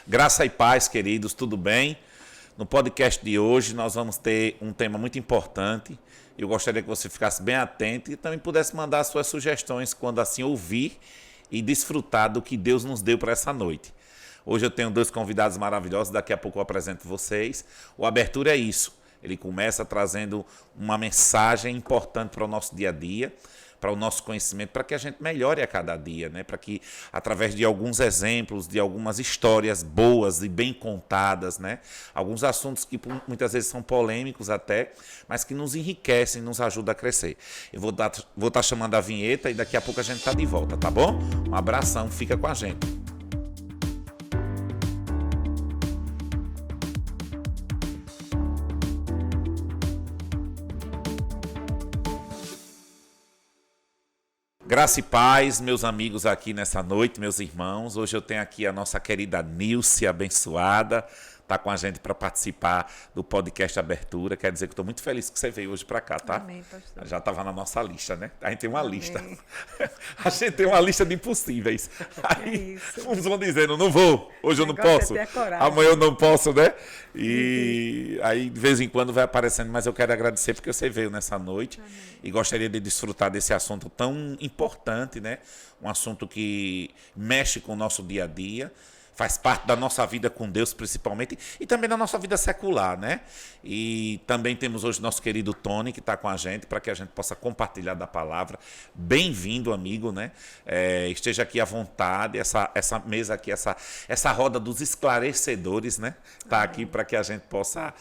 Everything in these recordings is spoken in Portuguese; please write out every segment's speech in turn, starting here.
Graça e paz, queridos, tudo bem? No podcast de hoje nós vamos ter um tema muito importante. Eu gostaria que você ficasse bem atento e também pudesse mandar suas sugestões quando assim ouvir e desfrutar do que Deus nos deu para essa noite. Hoje eu tenho dois convidados maravilhosos, daqui a pouco eu apresento vocês. O Abertura é isso, ele começa trazendo uma mensagem importante para o nosso dia a dia, para o nosso conhecimento, para que a gente melhore a cada dia, né? Para que, através de alguns exemplos, de algumas histórias boas e bem contadas, né? Alguns assuntos que muitas vezes são polêmicos até, mas que nos enriquecem, nos ajudam a crescer. Eu vou estar chamando a vinheta e daqui a pouco a gente está de volta, tá bom? Um abração, fica com a gente. Graça e paz, meus amigos aqui nessa noite, meus irmãos. Hoje eu tenho aqui a nossa querida Nilce, abençoada, está com a gente para participar do podcast Abertura. Quer dizer que estou muito feliz que você veio hoje para cá, tá? Amém, pastor. Já estava na nossa lista, né? A gente tem uma Amém. lista. A gente tem uma lista de impossíveis. Aí uns vão dizendo, não vou, hoje eu não posso, amanhã eu não posso, né? E aí de vez em quando vai aparecendo, mas eu quero agradecer porque você veio nessa noite. Amém. E gostaria de desfrutar desse assunto tão importante, né? Um assunto que mexe com o nosso dia a dia, faz parte da nossa vida com Deus principalmente e também da nossa vida secular, né? E também temos hoje nosso querido Tony que está com a gente para que a gente possa compartilhar da palavra. Bem-vindo, amigo, né? Esteja aqui à vontade, essa mesa aqui, essa roda dos esclarecedores, né? Está aqui para que a gente possa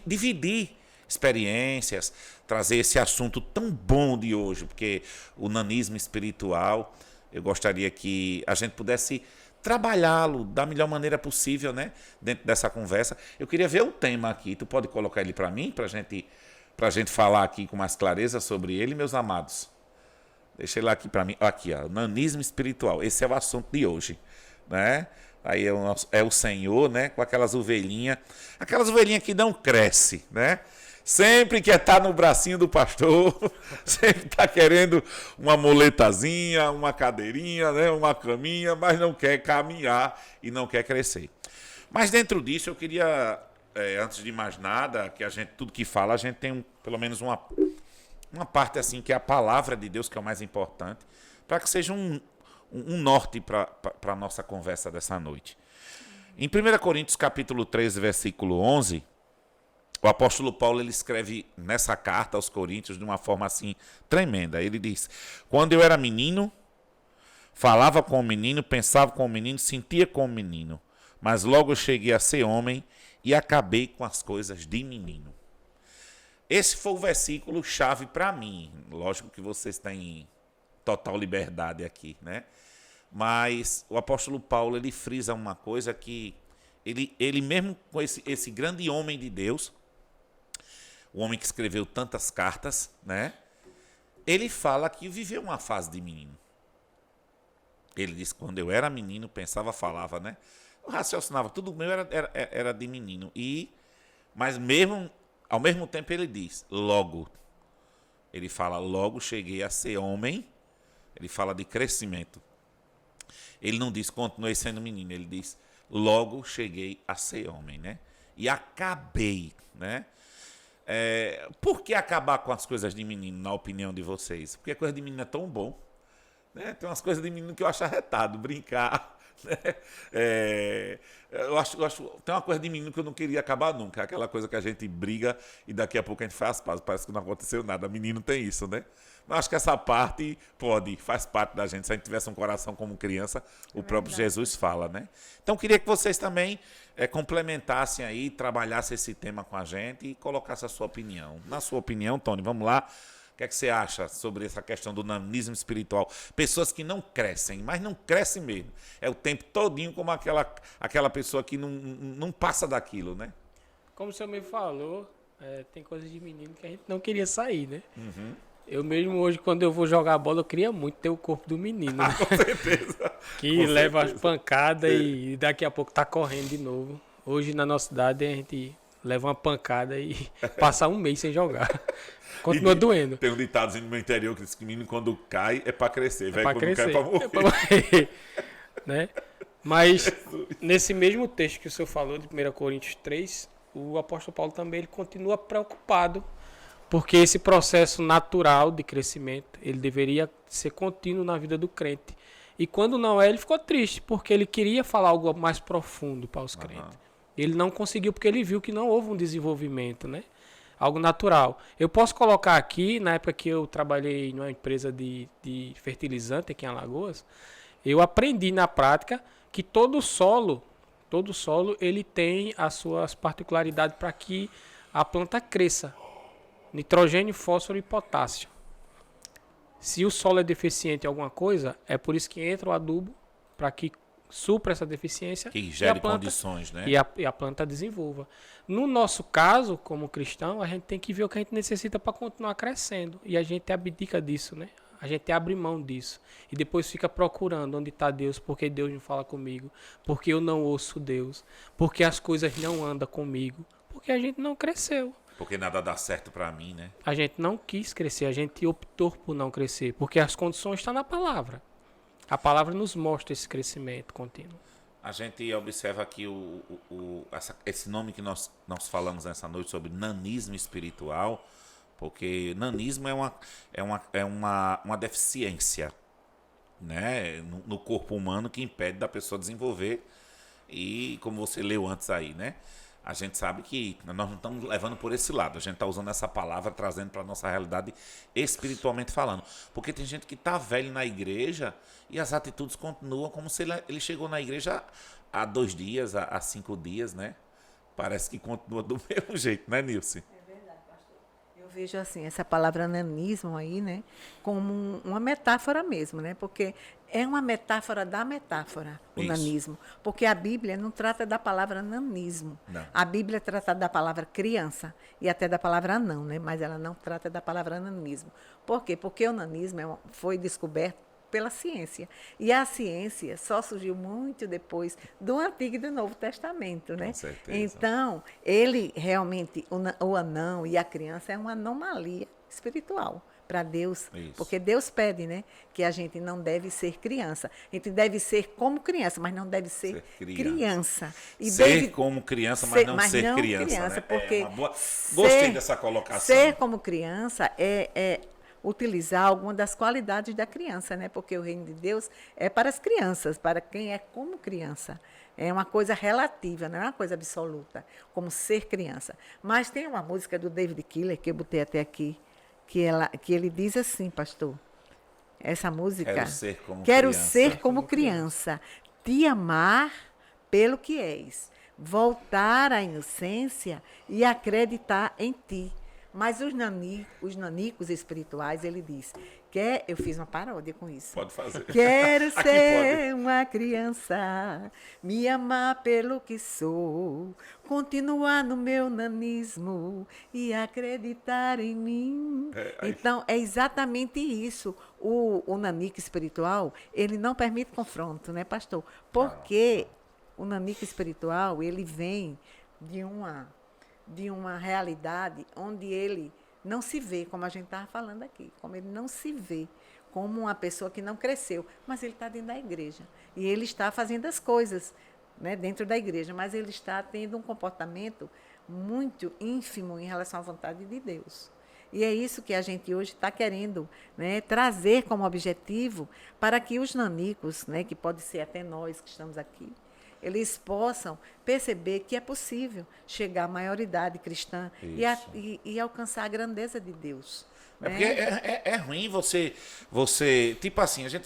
dividir experiências, trazer esse assunto tão bom de hoje, porque o nanismo espiritual, eu gostaria que a gente pudesse trabalhá-lo da melhor maneira possível, né? Dentro dessa conversa. Eu queria ver o tema aqui. Tu pode colocar ele para mim, para a gente falar aqui com mais clareza sobre ele, meus amados? Deixa ele aqui para mim. Aqui, ó, nanismo espiritual. Esse é o assunto de hoje, né? Aí é o Senhor, né? Com aquelas ovelhinhas que não crescem, né? Sempre quer estar no bracinho do pastor, sempre está querendo uma muletazinha, uma cadeirinha, né, uma caminha, mas não quer caminhar e não quer crescer. Mas dentro disso eu queria, antes de mais nada, que a gente, tudo que fala, a gente tem pelo menos uma parte assim, que é a palavra de Deus, que é o mais importante, para que seja um norte para a nossa conversa dessa noite. Em 1 Coríntios capítulo 13, versículo 11, o apóstolo Paulo ele escreve nessa carta aos Coríntios de uma forma assim tremenda. Ele diz: quando eu era menino, falava como menino, pensava como menino, sentia como menino, mas logo eu cheguei a ser homem e acabei com as coisas de menino. Esse foi o versículo chave para mim. Lógico que vocês têm total liberdade aqui, né? Mas o apóstolo Paulo ele frisa uma coisa que ele mesmo com esse grande homem de Deus, o homem que escreveu tantas cartas, né? Ele fala que viveu uma fase de menino. Ele diz: quando eu era menino, pensava, falava, né? Eu raciocinava, tudo meu era de menino. Mas mesmo, ao mesmo tempo ele diz, logo. Ele fala, logo cheguei a ser homem. Ele fala de crescimento. Ele não diz, continuei sendo menino. Ele diz, logo cheguei a ser homem, né? E acabei, né? Por que acabar com as coisas de menino, na opinião de vocês? Porque a coisa de menino é tão bom, né? Tem umas coisas de menino que eu acho arretado, brincar, né? Eu acho tem uma coisa de menino que eu não queria acabar nunca, aquela coisa que a gente briga e daqui a pouco a gente faz as pazes, parece que não aconteceu nada. Menino tem isso, né? Mas acho que essa parte faz parte da gente. Se a gente tivesse um coração como criança, o próprio Jesus fala, né? Então queria que vocês também complementassem aí, trabalhassem esse tema com a gente e colocassem a sua opinião. Na sua opinião, Tony, vamos lá. O que é que você acha sobre essa questão do nanismo espiritual? Pessoas que não crescem, mas não crescem mesmo. É o tempo todinho como aquela pessoa que não passa daquilo, né? Como o senhor me falou, tem coisas de menino que a gente não queria sair, né? Uhum. Eu mesmo hoje, quando eu vou jogar bola, eu queria muito ter o corpo do menino, né? Com certeza. Que leva as pancadas e daqui a pouco tá correndo de novo. Hoje na nossa cidade a gente leva uma pancada e passa um mês sem jogar. Continua doendo. Tem um ditadozinho no meu interior que diz que menino quando cai é pra crescer, velho, quando crescer. cai é pra morrer. Né? Mas nesse mesmo texto que o senhor falou, de 1 Coríntios 3, o apóstolo Paulo também ele continua preocupado, porque esse processo natural de crescimento, ele deveria ser contínuo na vida do crente. E quando não é, ele ficou triste, porque ele queria falar algo mais profundo para os crentes. Ele não conseguiu, porque ele viu que não houve um desenvolvimento, né? Algo natural. Eu posso colocar aqui, na época que eu trabalhei numa empresa de fertilizante aqui em Alagoas, eu aprendi na prática que todo solo, ele tem as suas particularidades para que a planta cresça. Nitrogênio, fósforo e potássio. Se o solo é deficiente em alguma coisa, é por isso que entra o adubo para que supra essa deficiência que gere condições, né? E a planta desenvolva. No nosso caso, como cristão, a gente tem que ver o que a gente necessita para continuar crescendo. E a gente abdica disso, né? A gente abre mão disso. E depois fica procurando onde está Deus, porque Deus não fala comigo, porque eu não ouço Deus, porque as coisas não andam comigo, porque a gente não cresceu. Porque nada dá certo para mim, né? A gente não quis crescer, a gente optou por não crescer, porque as condições estão na palavra. A palavra nos mostra esse crescimento contínuo. A gente observa aqui esse nome que nós falamos nessa noite sobre nanismo espiritual, porque nanismo é uma deficiência, né, no corpo humano que impede da pessoa desenvolver. E como você leu antes aí, né? A gente sabe que nós não estamos levando por esse lado. A gente está usando essa palavra, trazendo para a nossa realidade espiritualmente falando. Porque tem gente que está velho na igreja e as atitudes continuam como se ele chegou na igreja há 2 dias, há 5 dias, né? Parece que continua do mesmo jeito, né, Nilce? Eu vejo assim, essa palavra nanismo aí, né, como uma metáfora mesmo, né? Porque é uma metáfora da metáfora, o Isso. nanismo. Porque a Bíblia não trata da palavra nanismo. Não. A Bíblia trata da palavra criança e até da palavra anão, né? Mas ela não trata da palavra nanismo. Por quê? Porque o nanismo foi descoberto pela ciência. E a ciência só surgiu muito depois do Antigo e do Novo Testamento, né? Com certeza. Então, ele realmente, o anão e a criança é uma anomalia espiritual para Deus. Isso. Porque Deus pede, né, que a gente não deve ser criança. A gente deve ser como criança, mas não deve ser criança. E ser como criança, mas não ser criança, né? Porque Gostei dessa colocação. Ser como criança é utilizar alguma das qualidades da criança, né? Porque o reino de Deus é para as crianças, para quem é como criança. É uma coisa relativa, não é uma coisa absoluta, como ser criança. Mas tem uma música do David Keeler, que eu botei até aqui, que ele diz assim, pastor, essa música... Quero ser como criança, te amar pelo que és, voltar à inocência e acreditar em ti. Mas os nanicos espirituais, ele diz, eu fiz uma paródia com isso. Pode fazer. Quero ser uma criança, me amar pelo que sou, continuar no meu nanismo e acreditar em mim. Então, é exatamente isso. O nanico espiritual, ele não permite confronto, né, pastor? Porque o nanico espiritual, ele vem de uma realidade onde ele não se vê, como a gente estava falando aqui, como ele não se vê como uma pessoa que não cresceu, mas ele está dentro da igreja. E ele está fazendo as coisas, né, dentro da igreja, mas ele está tendo um comportamento muito ínfimo em relação à vontade de Deus. E é isso que a gente hoje está querendo, né, trazer como objetivo para que os nanicos, né, que pode ser até nós que estamos aqui, eles possam perceber que é possível chegar à maioridade cristã e alcançar a grandeza de Deus. Porque é ruim você, tipo assim, a gente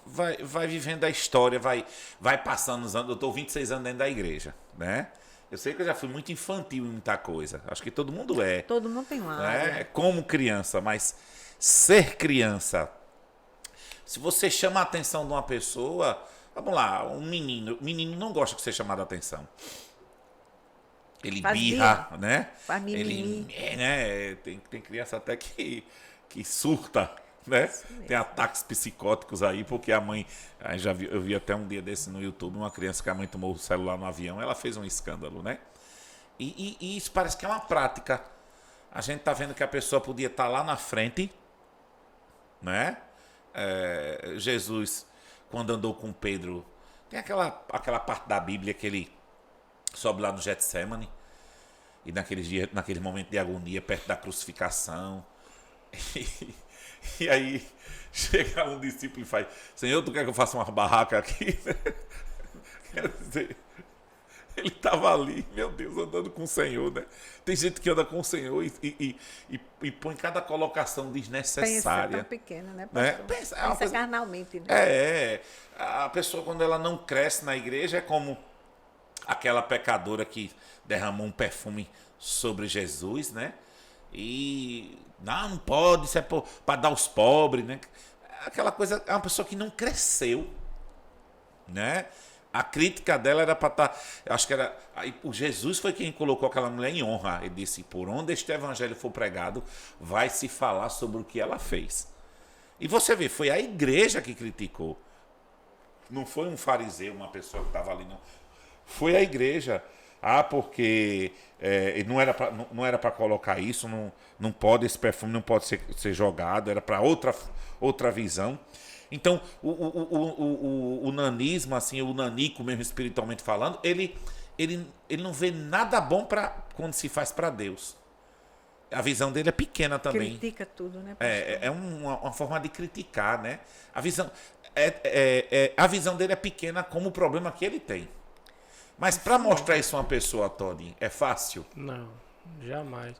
vai vivendo a história, vai passando os anos. Eu estou 26 anos dentro da igreja, né? Eu sei que eu já fui muito infantil em muita coisa. Acho que todo mundo é. Todo mundo tem uma área. Como criança, mas ser criança, se você chama a atenção de uma pessoa... Vamos lá, o menino não gosta de ser chamado a atenção. Ele birra, né? Faz mimimi. Né? Tem criança até que surta, né? Tem ataques psicóticos aí, porque a mãe... Eu vi até um dia desse no YouTube, uma criança que a mãe tomou o celular no avião, ela fez um escândalo, né? E isso parece que é uma prática. A gente tá vendo que a pessoa podia estar lá na frente, né? Jesus... Quando andou com Pedro, Tem aquela parte da Bíblia que ele sobe lá no Getsemane, e naqueles dias, naquele momento de agonia, perto da crucificação. E aí chega um discípulo e faz: Senhor, tu quer que eu faça uma barraca aqui? Quer dizer, ele estava ali, meu Deus, andando com o Senhor, né? Tem gente que anda com o Senhor e põe cada colocação Pensa desnecessária. tão pequena, né, Né? pastor? Pensa, é uma Pensa coisa- carnalmente, né? A pessoa, quando ela não cresce na igreja, é como aquela pecadora que derramou um perfume sobre Jesus, né? E não pode, isso é para dar aos pobres, né? Aquela coisa, é uma pessoa que não cresceu, né? A crítica dela era para estar, acho que era, aí o Jesus foi quem colocou aquela mulher em honra. Ele disse: por onde este evangelho for pregado, vai se falar sobre o que ela fez. E você vê, foi a igreja que criticou. Não foi um fariseu, uma pessoa que estava ali, não. Foi a igreja. Ah, porque não era para colocar isso, não pode, esse perfume não pode ser jogado, era para outra visão. Então, o nanismo, assim, o nanico mesmo espiritualmente falando, ele não vê nada bom quando se faz para Deus. A visão dele é pequena também. Critica tudo, né, pastor? É uma forma de criticar, né? A visão dele é pequena como o problema que ele tem. Mas para mostrar isso a uma pessoa, Tony, é fácil? Não, jamais.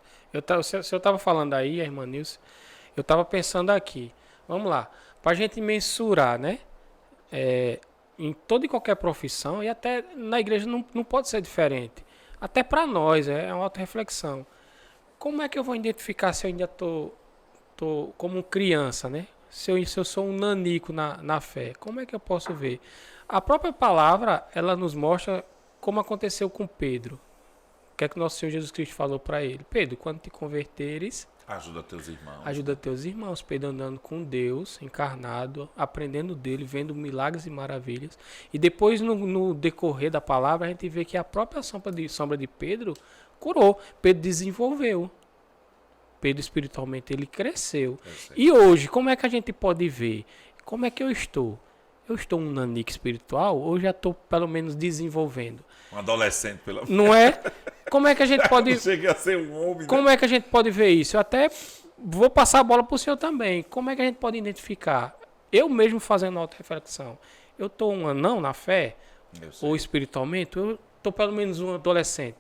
Se eu estava falando aí, a irmã Nilce, eu estava pensando aqui. Vamos lá. Para a gente mensurar, né? Em toda e qualquer profissão, e até na igreja não pode ser diferente. Até para nós, é uma auto-reflexão. Como é que eu vou identificar se eu ainda tô como criança, né? Se eu sou um nanico na fé, como é que eu posso ver? A própria palavra, ela nos mostra como aconteceu com Pedro. O que é que nosso Senhor Jesus Cristo falou para ele? Pedro, quando te converteres, Ajuda teus irmãos. ajuda teus irmãos. Pedro andando com Deus, encarnado, aprendendo dele, vendo milagres e maravilhas. E depois, no decorrer da palavra, a gente vê que a própria sombra de Pedro curou. Pedro desenvolveu. Pedro espiritualmente ele cresceu. E hoje, como é que a gente pode ver? Como é que eu estou? Eu estou um nanico espiritual ou já estou pelo menos desenvolvendo? Um adolescente, pelo menos. Não é? Como é que a gente pode... Não chega a ser um homem, Como né? é que a gente pode ver isso? Eu até vou passar a bola para o senhor também. Como é que a gente pode identificar? Eu mesmo fazendo auto-reflexão. Eu estou um anão na fé? Eu sei. Ou espiritualmente? Eu estou pelo menos um adolescente.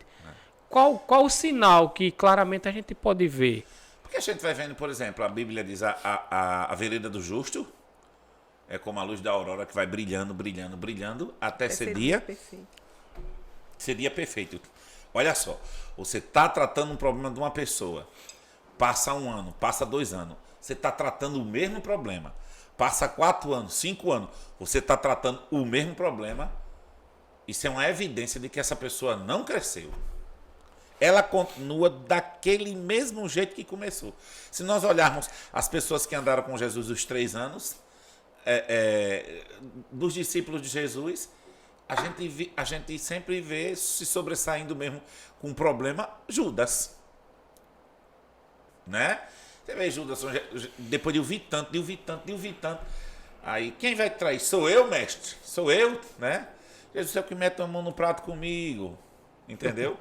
Qual o sinal que claramente a gente pode ver? Porque a gente vai vendo, por exemplo, a Bíblia diz a vereda do justo é como a luz da aurora que vai brilhando, brilhando, brilhando, até ser dia Perfeito. perfeito. Olha só, você está tratando um problema de uma pessoa, passa 1 ano, passa 2 anos, você está tratando o mesmo problema, passa 4 anos, 5 anos, você está tratando o mesmo problema, isso é uma evidência de que essa pessoa não cresceu. Ela continua daquele mesmo jeito que começou. Se nós olharmos as pessoas que andaram com Jesus os 3 anos, dos discípulos de Jesus, a gente sempre vê se sobressaindo mesmo com um problema Judas. Né? Você vê Judas, depois de ouvir tanto. Aí, quem vai trair? Sou eu, mestre. Sou eu, né? Jesus é o que mete a mão no prato comigo. Entendeu?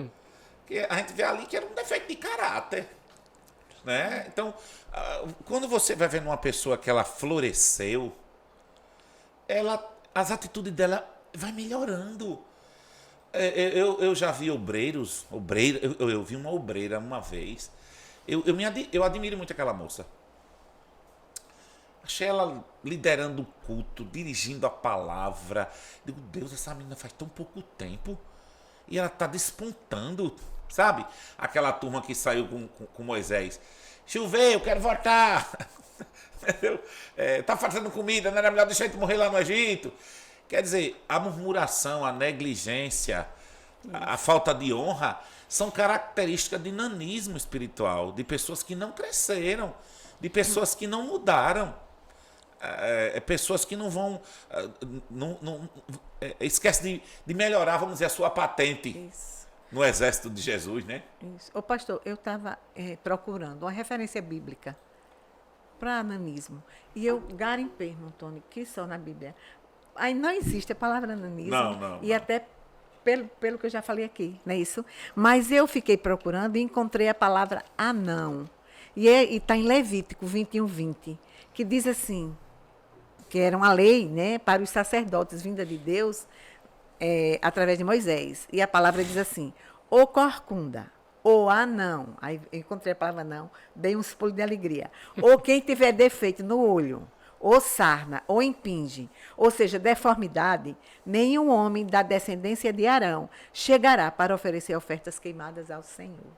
Que a gente vê ali que era um defeito de caráter. Né? Então, quando você vai vendo uma pessoa que ela floresceu, as atitudes dela vai melhorando. Eu já vi eu vi uma obreira uma vez. Eu admiro muito aquela moça. Achei ela liderando o culto, dirigindo a palavra. Digo, Deus, essa menina faz tão pouco tempo e ela está despontando, sabe? Aquela turma que saiu com Moisés. Choveu, eu quero voltar. Entendeu? Tá fazendo comida, não era melhor deixar a gente morrer lá no Egito? Quer dizer, a murmuração, a negligência, a falta de honra são características de nanismo espiritual, de pessoas que não cresceram, de pessoas que não mudaram, pessoas que não vão, esquece de melhorar, vamos dizer, a sua patente. Isso. No exército de Jesus, né? Isso. Ô, pastor, eu estava procurando uma referência bíblica para nanismo. E eu garimpei, Antônio, que só na Bíblia. aí não existe a palavra nanismo. Não. E até pelo que eu já falei aqui, não é isso? Mas eu fiquei procurando e encontrei a palavra anão. E está em Levítico 21:20, que diz assim, que era uma lei, né, para os sacerdotes vinda de Deus através de Moisés. E a palavra diz assim, ou corcunda, ou anão, aí eu encontrei a palavra anão, dei uns pulos de alegria, ou quem tiver defeito no olho, ou sarna, ou impinge, ou seja, deformidade, nenhum homem da descendência de Arão chegará para oferecer ofertas queimadas ao Senhor.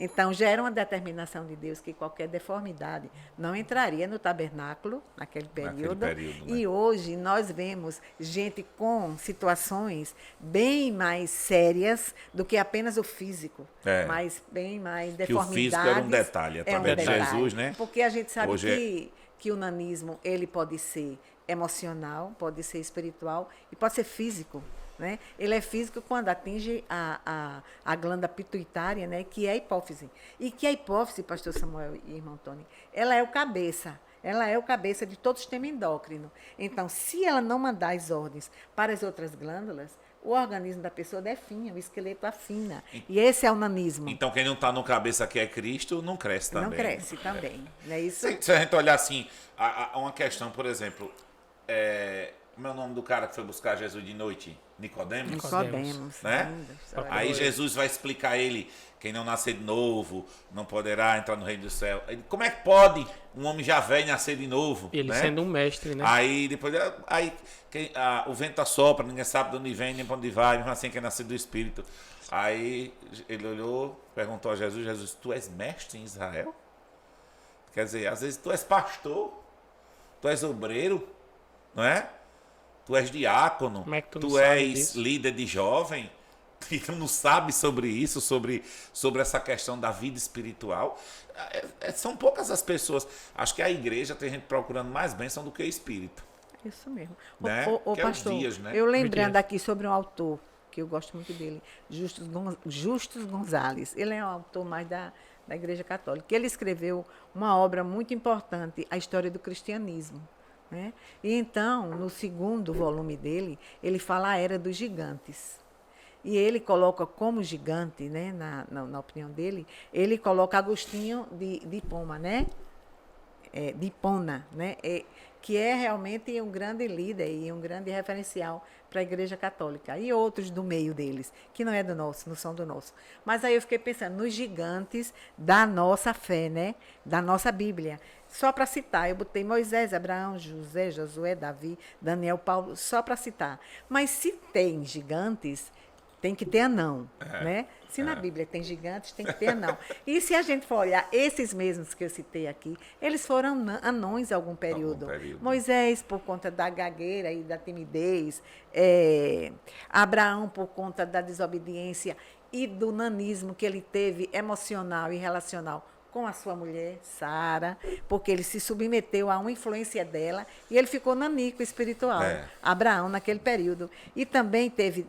Então, já era uma determinação de Deus que qualquer deformidade não entraria no tabernáculo naquele período. Né? E hoje nós vemos gente com situações bem mais sérias do que apenas o físico, mas bem mais deformidades. Que o físico era um detalhe, através de Jesus, né? Porque a gente sabe Hoje que o nanismo ele pode ser emocional, pode ser espiritual e pode ser físico. Né? Ele é físico quando atinge a glândula pituitária, né? Que é a hipófise. E que a hipófise, pastor Samuel e irmão Tony, ela é o cabeça. Ela é o cabeça de todo o sistema endócrino. Então, se ela não mandar as ordens para as outras glândulas, o organismo da pessoa definha, o esqueleto afina. E esse é o nanismo. Então, quem não está no cabeça que é Cristo, não cresce também. Não cresce também. Não é isso? Se a gente olhar assim, uma questão, por exemplo, como é o nome do cara que foi buscar Jesus de noite? Nicodemos. Né? Aí Jesus vai explicar a ele, quem não nascer de novo não poderá entrar no reino do céu. Como é que pode um homem já velho nascer de novo? Ele né? sendo um mestre, né? Aí depois o vento assopra, ninguém sabe de onde vem, nem para onde vai, mesmo assim quem é nascido do Espírito. Aí ele olhou, perguntou a Jesus, tu és mestre em Israel? Quer dizer, às vezes tu és pastor, tu és obreiro, não é? Tu és diácono, tu és líder de jovem, e tu não sabe sobre isso, sobre essa questão da vida espiritual. São poucas as pessoas. Acho que a igreja tem gente procurando mais bênção do que espírito. Isso mesmo. Né? Que pastor, é os dias, né? eu lembrando aqui sobre um autor, que eu gosto muito dele, Justus Gonzalez. Ele é um autor mais da Igreja Católica. Ele escreveu uma obra muito importante, A História do Cristianismo. Né? E então, no segundo volume dele, ele fala a Era dos Gigantes. E ele coloca como gigante, né, na opinião dele, ele coloca Agostinho de Hipona, né? De Hipona, né? Que é realmente um grande líder e um grande referencial para a Igreja Católica. E outros do meio deles, que não é do nosso, não são do nosso. Mas aí eu fiquei pensando nos gigantes da nossa fé, né? Da nossa Bíblia. Só para citar, eu botei Moisés, Abraão, José, Josué, Davi, Daniel, Paulo, só para citar. Mas se tem gigantes, tem que ter anão, né? Se na Bíblia tem gigantes, tem que ter anão. E se a gente for olhar esses mesmos que eu citei aqui, eles foram anões em algum período. Moisés, por conta da gagueira e da timidez. Abraão, por conta da desobediência e do nanismo que ele teve emocional e relacional com a sua mulher, Sara, porque ele se submeteu a uma influência dela e ele ficou nanico espiritual. Abraão, naquele período. E também teve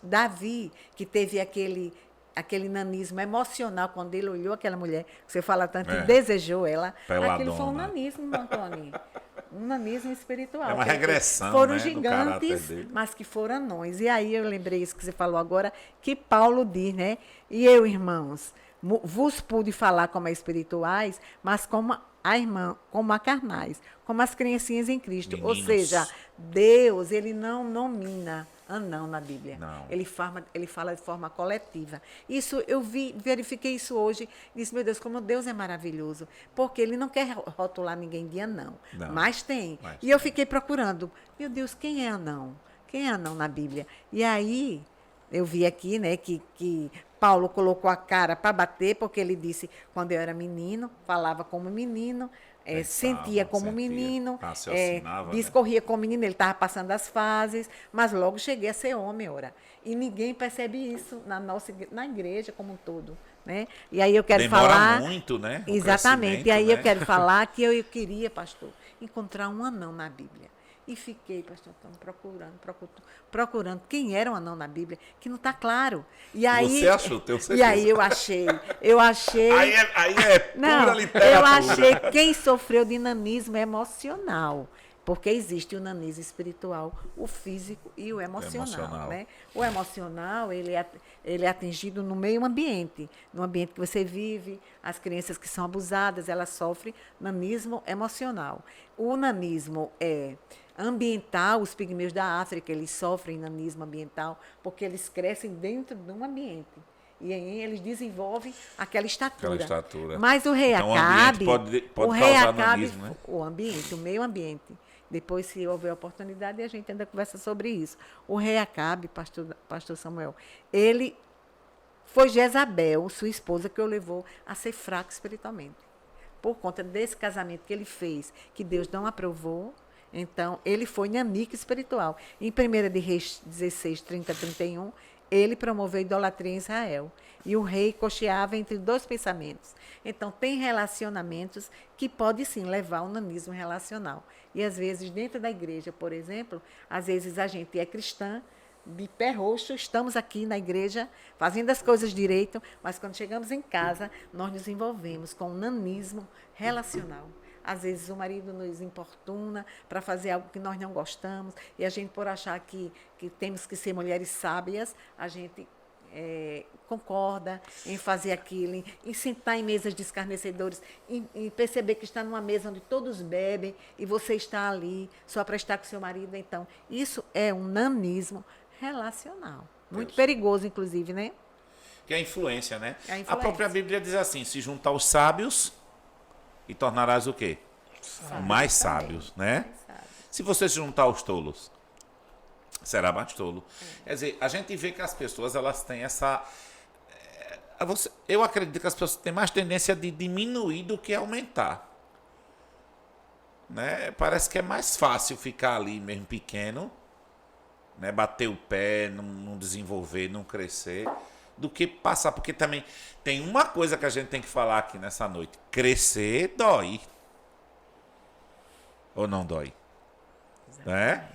Davi, que teve aquele nanismo emocional quando ele olhou aquela mulher, que você fala tanto, e desejou ela. Peladona. Aquilo foi um nanismo, Antônio. Um nanismo espiritual. É uma regressão, foram né, gigantes, mas que foram anões. E aí eu lembrei isso que você falou agora, que Paulo diz, né? E eu, irmãos, vos pude falar como a espirituais, mas como a irmã, como a carnais, como as criancinhas em Cristo. Meninos. Ou seja, Deus, ele não nomina anão na Bíblia. Não. Ele fala de forma coletiva. Isso eu verifiquei isso hoje, disse, meu Deus, como Deus é maravilhoso, porque ele não quer rotular ninguém de anão, mas tem. E eu fiquei procurando, meu Deus, quem é anão? Quem é anão na Bíblia? E aí eu vi aqui, né, que Paulo colocou a cara para bater, porque ele disse, quando eu era menino, falava como menino, sentia como menino, discorria como menino, ele estava passando as fases, mas logo cheguei a ser homem, ora. E ninguém percebe isso na igreja como um todo. Né? E aí eu quero falar... muito, né? Exatamente. E aí eu né? quero falar que eu queria, pastor, encontrar um anão na Bíblia. E fiquei, pastor, procurando quem era um anão na Bíblia, que não está claro. E aí, você achou, tenho certeza. E aí eu achei. Aí é pura não, literatura. eu achei quem sofreu de nanismo emocional. Porque existe o nanismo espiritual, o físico e o emocional. Né? O emocional, ele é atingido no meio ambiente. No ambiente que você vive, as crianças que são abusadas, elas sofrem nanismo emocional. O nanismo ambiental, os pigmeus da África, eles sofrem nanismo ambiental porque eles crescem dentro de um ambiente. E aí eles desenvolvem aquela estatura. Mas o rei então, Acabe... o ambiente pode causar nanismo, né? O ambiente, o meio ambiente. Depois, se houver oportunidade, a gente ainda conversa sobre isso. O rei Acabe, pastor Samuel, ele foi Jezabel, sua esposa, que o levou a ser fraco espiritualmente. Por conta desse casamento que ele fez, que Deus não aprovou, então, ele foi nanico espiritual. Em 1 de Reis 16, 30, 31, ele promoveu idolatria em Israel. E o rei cocheava entre dois pensamentos. Então, tem relacionamentos que podem, sim, levar ao nanismo relacional. E, às vezes, dentro da igreja, por exemplo, às vezes a gente é cristã, de pé roxo, estamos aqui na igreja, fazendo as coisas direito, mas quando chegamos em casa, nós nos envolvemos com o nanismo relacional. Às vezes o marido nos importuna para fazer algo que nós não gostamos, e a gente, por achar que temos que ser mulheres sábias, a gente concorda em fazer aquilo, em sentar em mesas de escarnecedores, em perceber que está numa mesa onde todos bebem e você está ali só para estar com seu marido. Então, isso é um nanismo relacional. Muito perigoso, inclusive, né? Que é a influência, né? A própria Bíblia diz assim, se juntar os sábios e tornarás o quê? Mais sábios, né? Se você se juntar aos tolos, será mais tolo. Quer dizer, a gente vê que as pessoas, elas têm essa... Eu acredito que as pessoas têm mais tendência de diminuir do que aumentar. Né? Parece que é mais fácil ficar ali mesmo pequeno, né? Bater o pé, não desenvolver, não crescer, do que passar. Porque também tem uma coisa que a gente tem que falar aqui nessa noite. Crescer dói. Ou não dói? Né?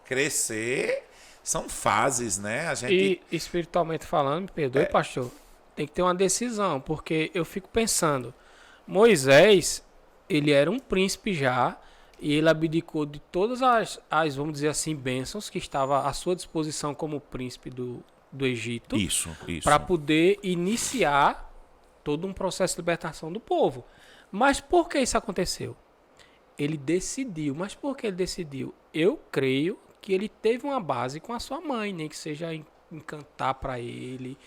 Crescer são fases, né? A gente... E espiritualmente falando, me perdoe, pastor, tem que ter uma decisão, porque eu fico pensando, Moisés, ele era um príncipe já, e ele abdicou de todas as vamos dizer assim, bênçãos que estava à sua disposição como príncipe do Egito. Isso. Para poder iniciar todo um processo de libertação do povo. Mas por que isso aconteceu? Ele decidiu. Mas por que ele decidiu? Eu creio que ele teve uma base com a sua mãe, nem que seja cantar para ele,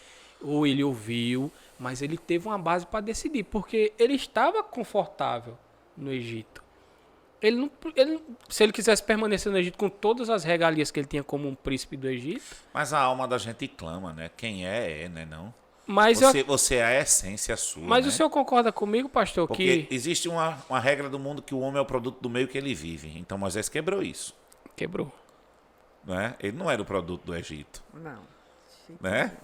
ou ele ouviu, mas ele teve uma base para decidir, porque ele estava confortável no Egito. Se ele quisesse permanecer no Egito com todas as regalias que ele tinha como um príncipe do Egito... Mas a alma da gente clama, né? Quem né? Não. Mas você é a essência sua. Mas né? o senhor concorda comigo, pastor? Porque existe uma regra do mundo que o homem é o produto do meio que ele vive. Então Moisés quebrou isso. Quebrou. Né? Ele não era o produto do Egito. Não. Né?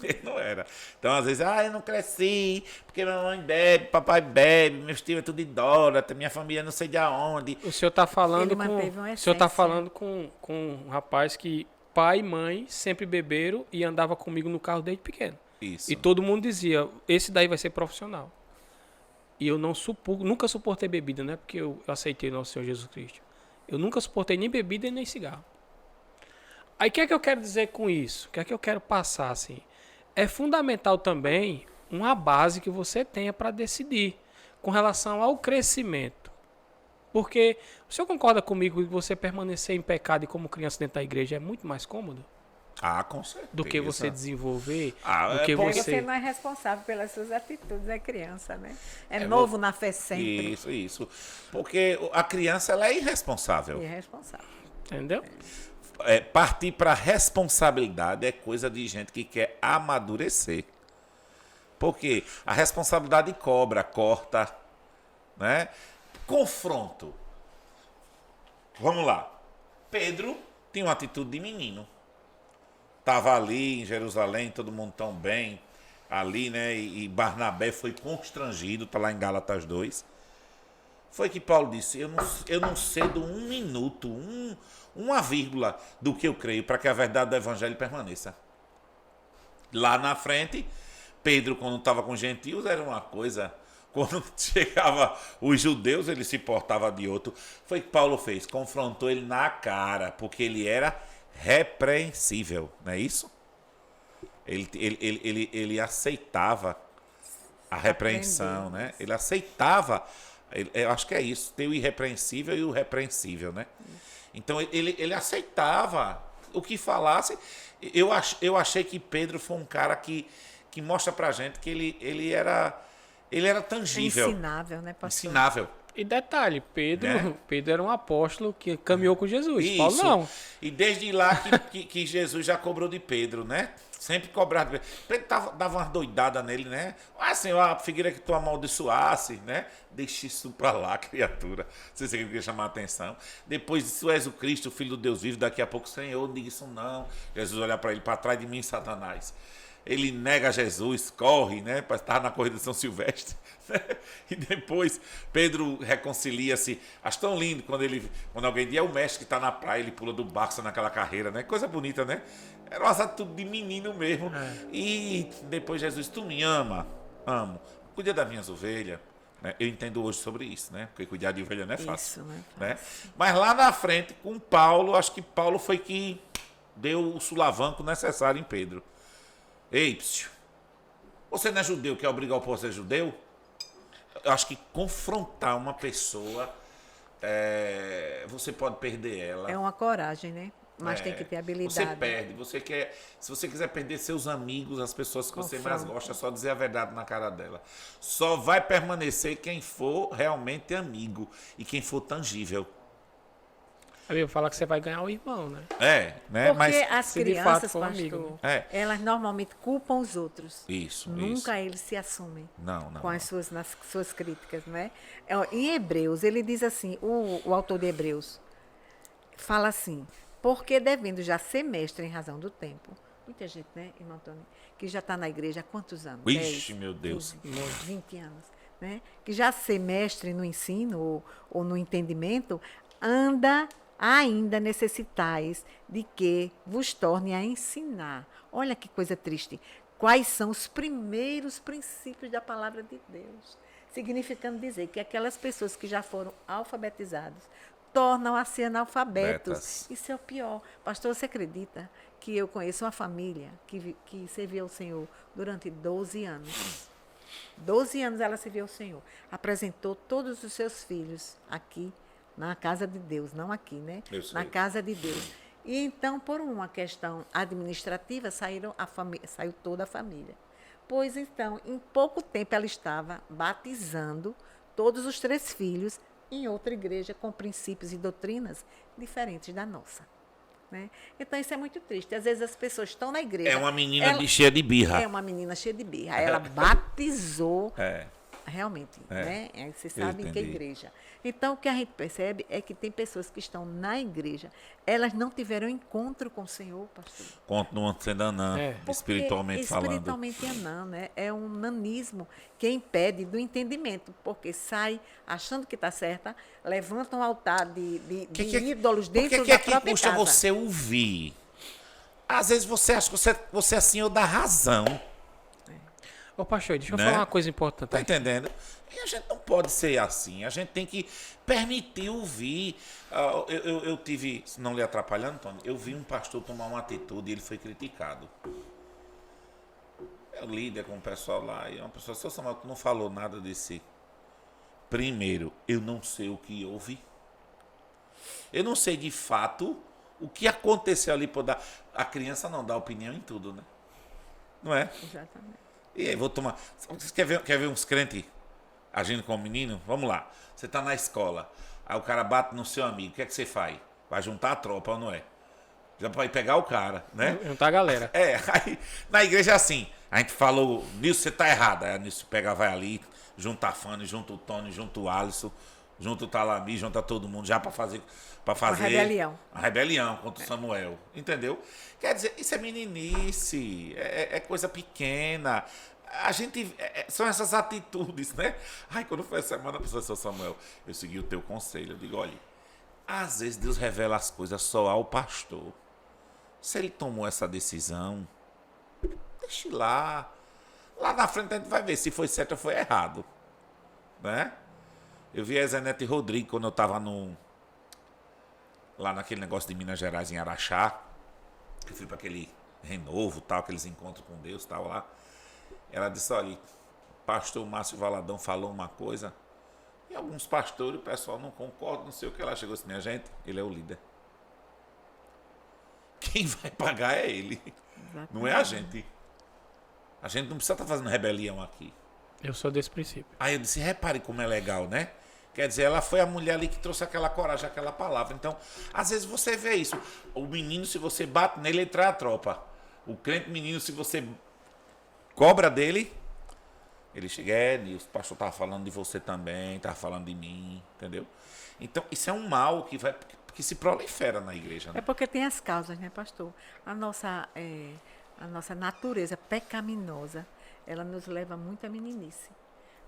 Ele não era. Então, às vezes, eu não cresci, porque minha mãe bebe, papai bebe, meus tios é tudo idólatra, minha família não sei de aonde. O senhor está falando com um rapaz que pai e mãe sempre beberam e andava comigo no carro desde pequeno. Isso. E todo mundo dizia, esse daí vai ser profissional. E eu nunca suportei bebida, não é porque eu aceitei nosso Senhor Jesus Cristo. Eu nunca suportei nem bebida e nem cigarro. Aí o que é que eu quero dizer com isso? O que é que eu quero passar assim? É fundamental também uma base que você tenha para decidir com relação ao crescimento. Porque o senhor concorda comigo que você permanecer em pecado e como criança dentro da igreja é muito mais cômodo? Com certeza. Do que você desenvolver, porque você não é responsável pelas suas atitudes, é criança, né? Novo na fé sempre. Isso. Porque a criança, ela é irresponsável. Irresponsável. Entendeu? Partir para responsabilidade é coisa de gente que quer amadurecer. Porque a responsabilidade corta, né? Confronto. Vamos lá. Pedro tinha uma atitude de menino. Estava ali em Jerusalém, todo mundo tão bem ali, né? E Barnabé foi constrangido, está lá em Gálatas 2. Foi que Paulo disse, eu não cedo um minuto, uma vírgula do que eu creio para que a verdade do evangelho permaneça. Lá na frente, Pedro, quando estava com os gentios, era uma coisa. Quando chegava os judeus, ele se portava de outro. Foi o que Paulo fez, confrontou ele na cara, porque ele era repreensível, não é isso? Ele aceitava a repreensão, né? Ele aceitava, eu acho que é isso, tem o irrepreensível e o repreensível, né? Então ele aceitava o que falasse. Eu achei que Pedro foi um cara que mostra pra gente que ele era tangível. Ensinável, né, pastor? Ensinável. E detalhe, Pedro, Né? Pedro era um apóstolo que caminhou com Jesus. Isso. Paulo não. E desde lá que Jesus já cobrou de Pedro, né? Sempre cobrado de Pedro. Pedro dava uma doidada nele, né? Ah, Senhor, a figueira que tu amaldiçoasse, né? Deixa isso pra lá, criatura. Não sei se ele queria chamar a atenção. Depois disso, tu és o Cristo, o Filho do Deus vivo. Daqui a pouco, Senhor, não diga isso não. Jesus olha pra ele, pra trás de mim, Satanás. Ele nega Jesus, corre, né? Para estar na corrida de São Silvestre. Né? E depois Pedro reconcilia-se. Acho tão lindo quando alguém diz, é o mestre que está na praia, ele pula do barco naquela carreira, né? Coisa bonita, né? Era uma atitude de menino mesmo. E depois Jesus, tu me ama? Amo. Cuida das minhas ovelhas. Né? Eu entendo hoje sobre isso, né? Porque cuidar de ovelha não é fácil. Isso, Né? Mas lá na frente, com Paulo, acho que Paulo foi que deu o sulavanco necessário em Pedro. Ei, psiu, você não é judeu, quer obrigar o povo a ser judeu? Eu acho que confrontar uma pessoa, você pode perder ela. É uma coragem, né? Mas tem que ter habilidade. Você perde. Se você quiser perder seus amigos, as pessoas que você mais gosta, é só dizer a verdade na cara dela. Só vai permanecer quem for realmente amigo e quem for tangível. A Bíblia fala que você vai ganhar o irmão, né? Né? Porque Mas as se de crianças, fato for um pastor, amigo, elas normalmente culpam os outros. isso. Nunca eles se assumem Não. com as nas suas críticas, né? Em Hebreus, ele diz assim, o autor de Hebreus fala assim, porque devendo já ser mestre em razão do tempo, muita gente, né, irmão Antônio, que já está na igreja há quantos anos? Ixi, 10, meu Deus. 15, 20 anos, né? Que já ser mestre no ensino ou no entendimento, ainda necessitais de que vos torne a ensinar. Olha que coisa triste. Quais são os primeiros princípios da palavra de Deus? Significando dizer que aquelas pessoas que já foram alfabetizadas tornam a ser analfabetos. Isso é o pior. Pastor, você acredita que eu conheço uma família que serviu ao Senhor durante 12 anos? 12 anos ela serviu ao Senhor. Apresentou todos os seus filhos aqui na casa de Deus, não aqui, né? Na casa de Deus. E então, por uma questão administrativa, saiu toda a família. Pois então, em pouco tempo, ela estava batizando todos os 3 filhos em outra igreja com princípios e doutrinas diferentes da nossa. Né? Então, isso é muito triste. Às vezes as pessoas estão na igreja. É uma menina cheia de birra. É uma menina cheia de birra. Ela batizou. Realmente, né? Você sabe em que igreja. Então, o que a gente percebe é que tem pessoas que estão na igreja, elas não tiveram encontro com o Senhor, pastor. Continuam sendo anã, espiritualmente falando. Espiritualmente anã, né? É um nanismo que impede do entendimento, porque sai achando que está certa, levanta um altar de ídolos dentro da própria casa. Que custa você ouvir? Às vezes você acha que você é senhor da razão. Ô, pastor, deixa eu falar uma coisa importante. Tá entendendo? E a gente não pode ser assim. A gente tem que permitir ouvir. Eu tive, não lhe atrapalhando, Antônio, eu vi um pastor tomar uma atitude e ele foi criticado. É o líder com o pessoal lá. E uma pessoa, seu Samuel, tu não falou nada desse. Primeiro, eu não sei o que houve. Eu não sei de fato o que aconteceu ali. A criança não dá opinião em tudo, né? Não é? Exatamente. E aí, vou tomar. Você quer ver uns crentes agindo com o menino? Vamos lá. Você está na escola. Aí o cara bate no seu amigo. O que é que você faz? Vai juntar a tropa, ou não é? Já vai pegar o cara, né? Juntar a galera. Aí na igreja é assim. A gente falou, Nilson, você tá errado. Aí a Nilson vai ali, junta a Fanny, junta o Tony, junta o Alisson, junta o Talami, junta todo mundo já para fazer. Uma rebelião. A rebelião contra o Samuel. Entendeu? Quer dizer, isso é meninice, é coisa pequena. A gente. São essas atitudes, né? Ai, quando foi a semana, professor Samuel, eu segui o teu conselho. Eu digo, olha, às vezes Deus revela as coisas só ao pastor. Se ele tomou essa decisão, deixe lá. Lá na frente a gente vai ver se foi certo ou foi errado. né? Eu vi a Zenete Rodrigues quando eu estava lá naquele negócio de Minas Gerais, em Araxá. Eu fui para aquele renovo, tal, aqueles encontros com Deus, tal, lá. Ela disse, olha, pastor Márcio Valadão falou uma coisa, e alguns pastores, o pessoal não concorda, não sei o que. Ela chegou assim, minha gente, ele é o líder. Quem vai pagar é ele, não é a gente. A gente não precisa estar fazendo rebelião aqui. Eu sou desse princípio. Aí eu disse, repare como é legal, né? Quer dizer, ela foi a mulher ali que trouxe aquela coragem, aquela palavra. Então, às vezes você vê isso. O menino, se você bate nele, ele traz a tropa. O crente menino, se você cobra dele, ele chega, Nilson, o pastor estava falando de você também, estava falando de mim, entendeu? Então, isso é um mal que se prolifera na igreja. Né? É porque tem as causas, né, pastor? A nossa natureza pecaminosa, ela nos leva muito à meninice.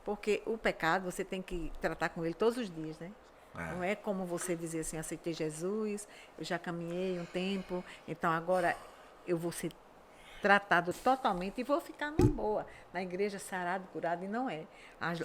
Porque o pecado, você tem que tratar com ele todos os dias, né? Não é como você dizer assim, aceitei Jesus, eu já caminhei um tempo, então agora eu vou ser tratado totalmente e vou ficar numa boa, na igreja sarado, curado, e não é.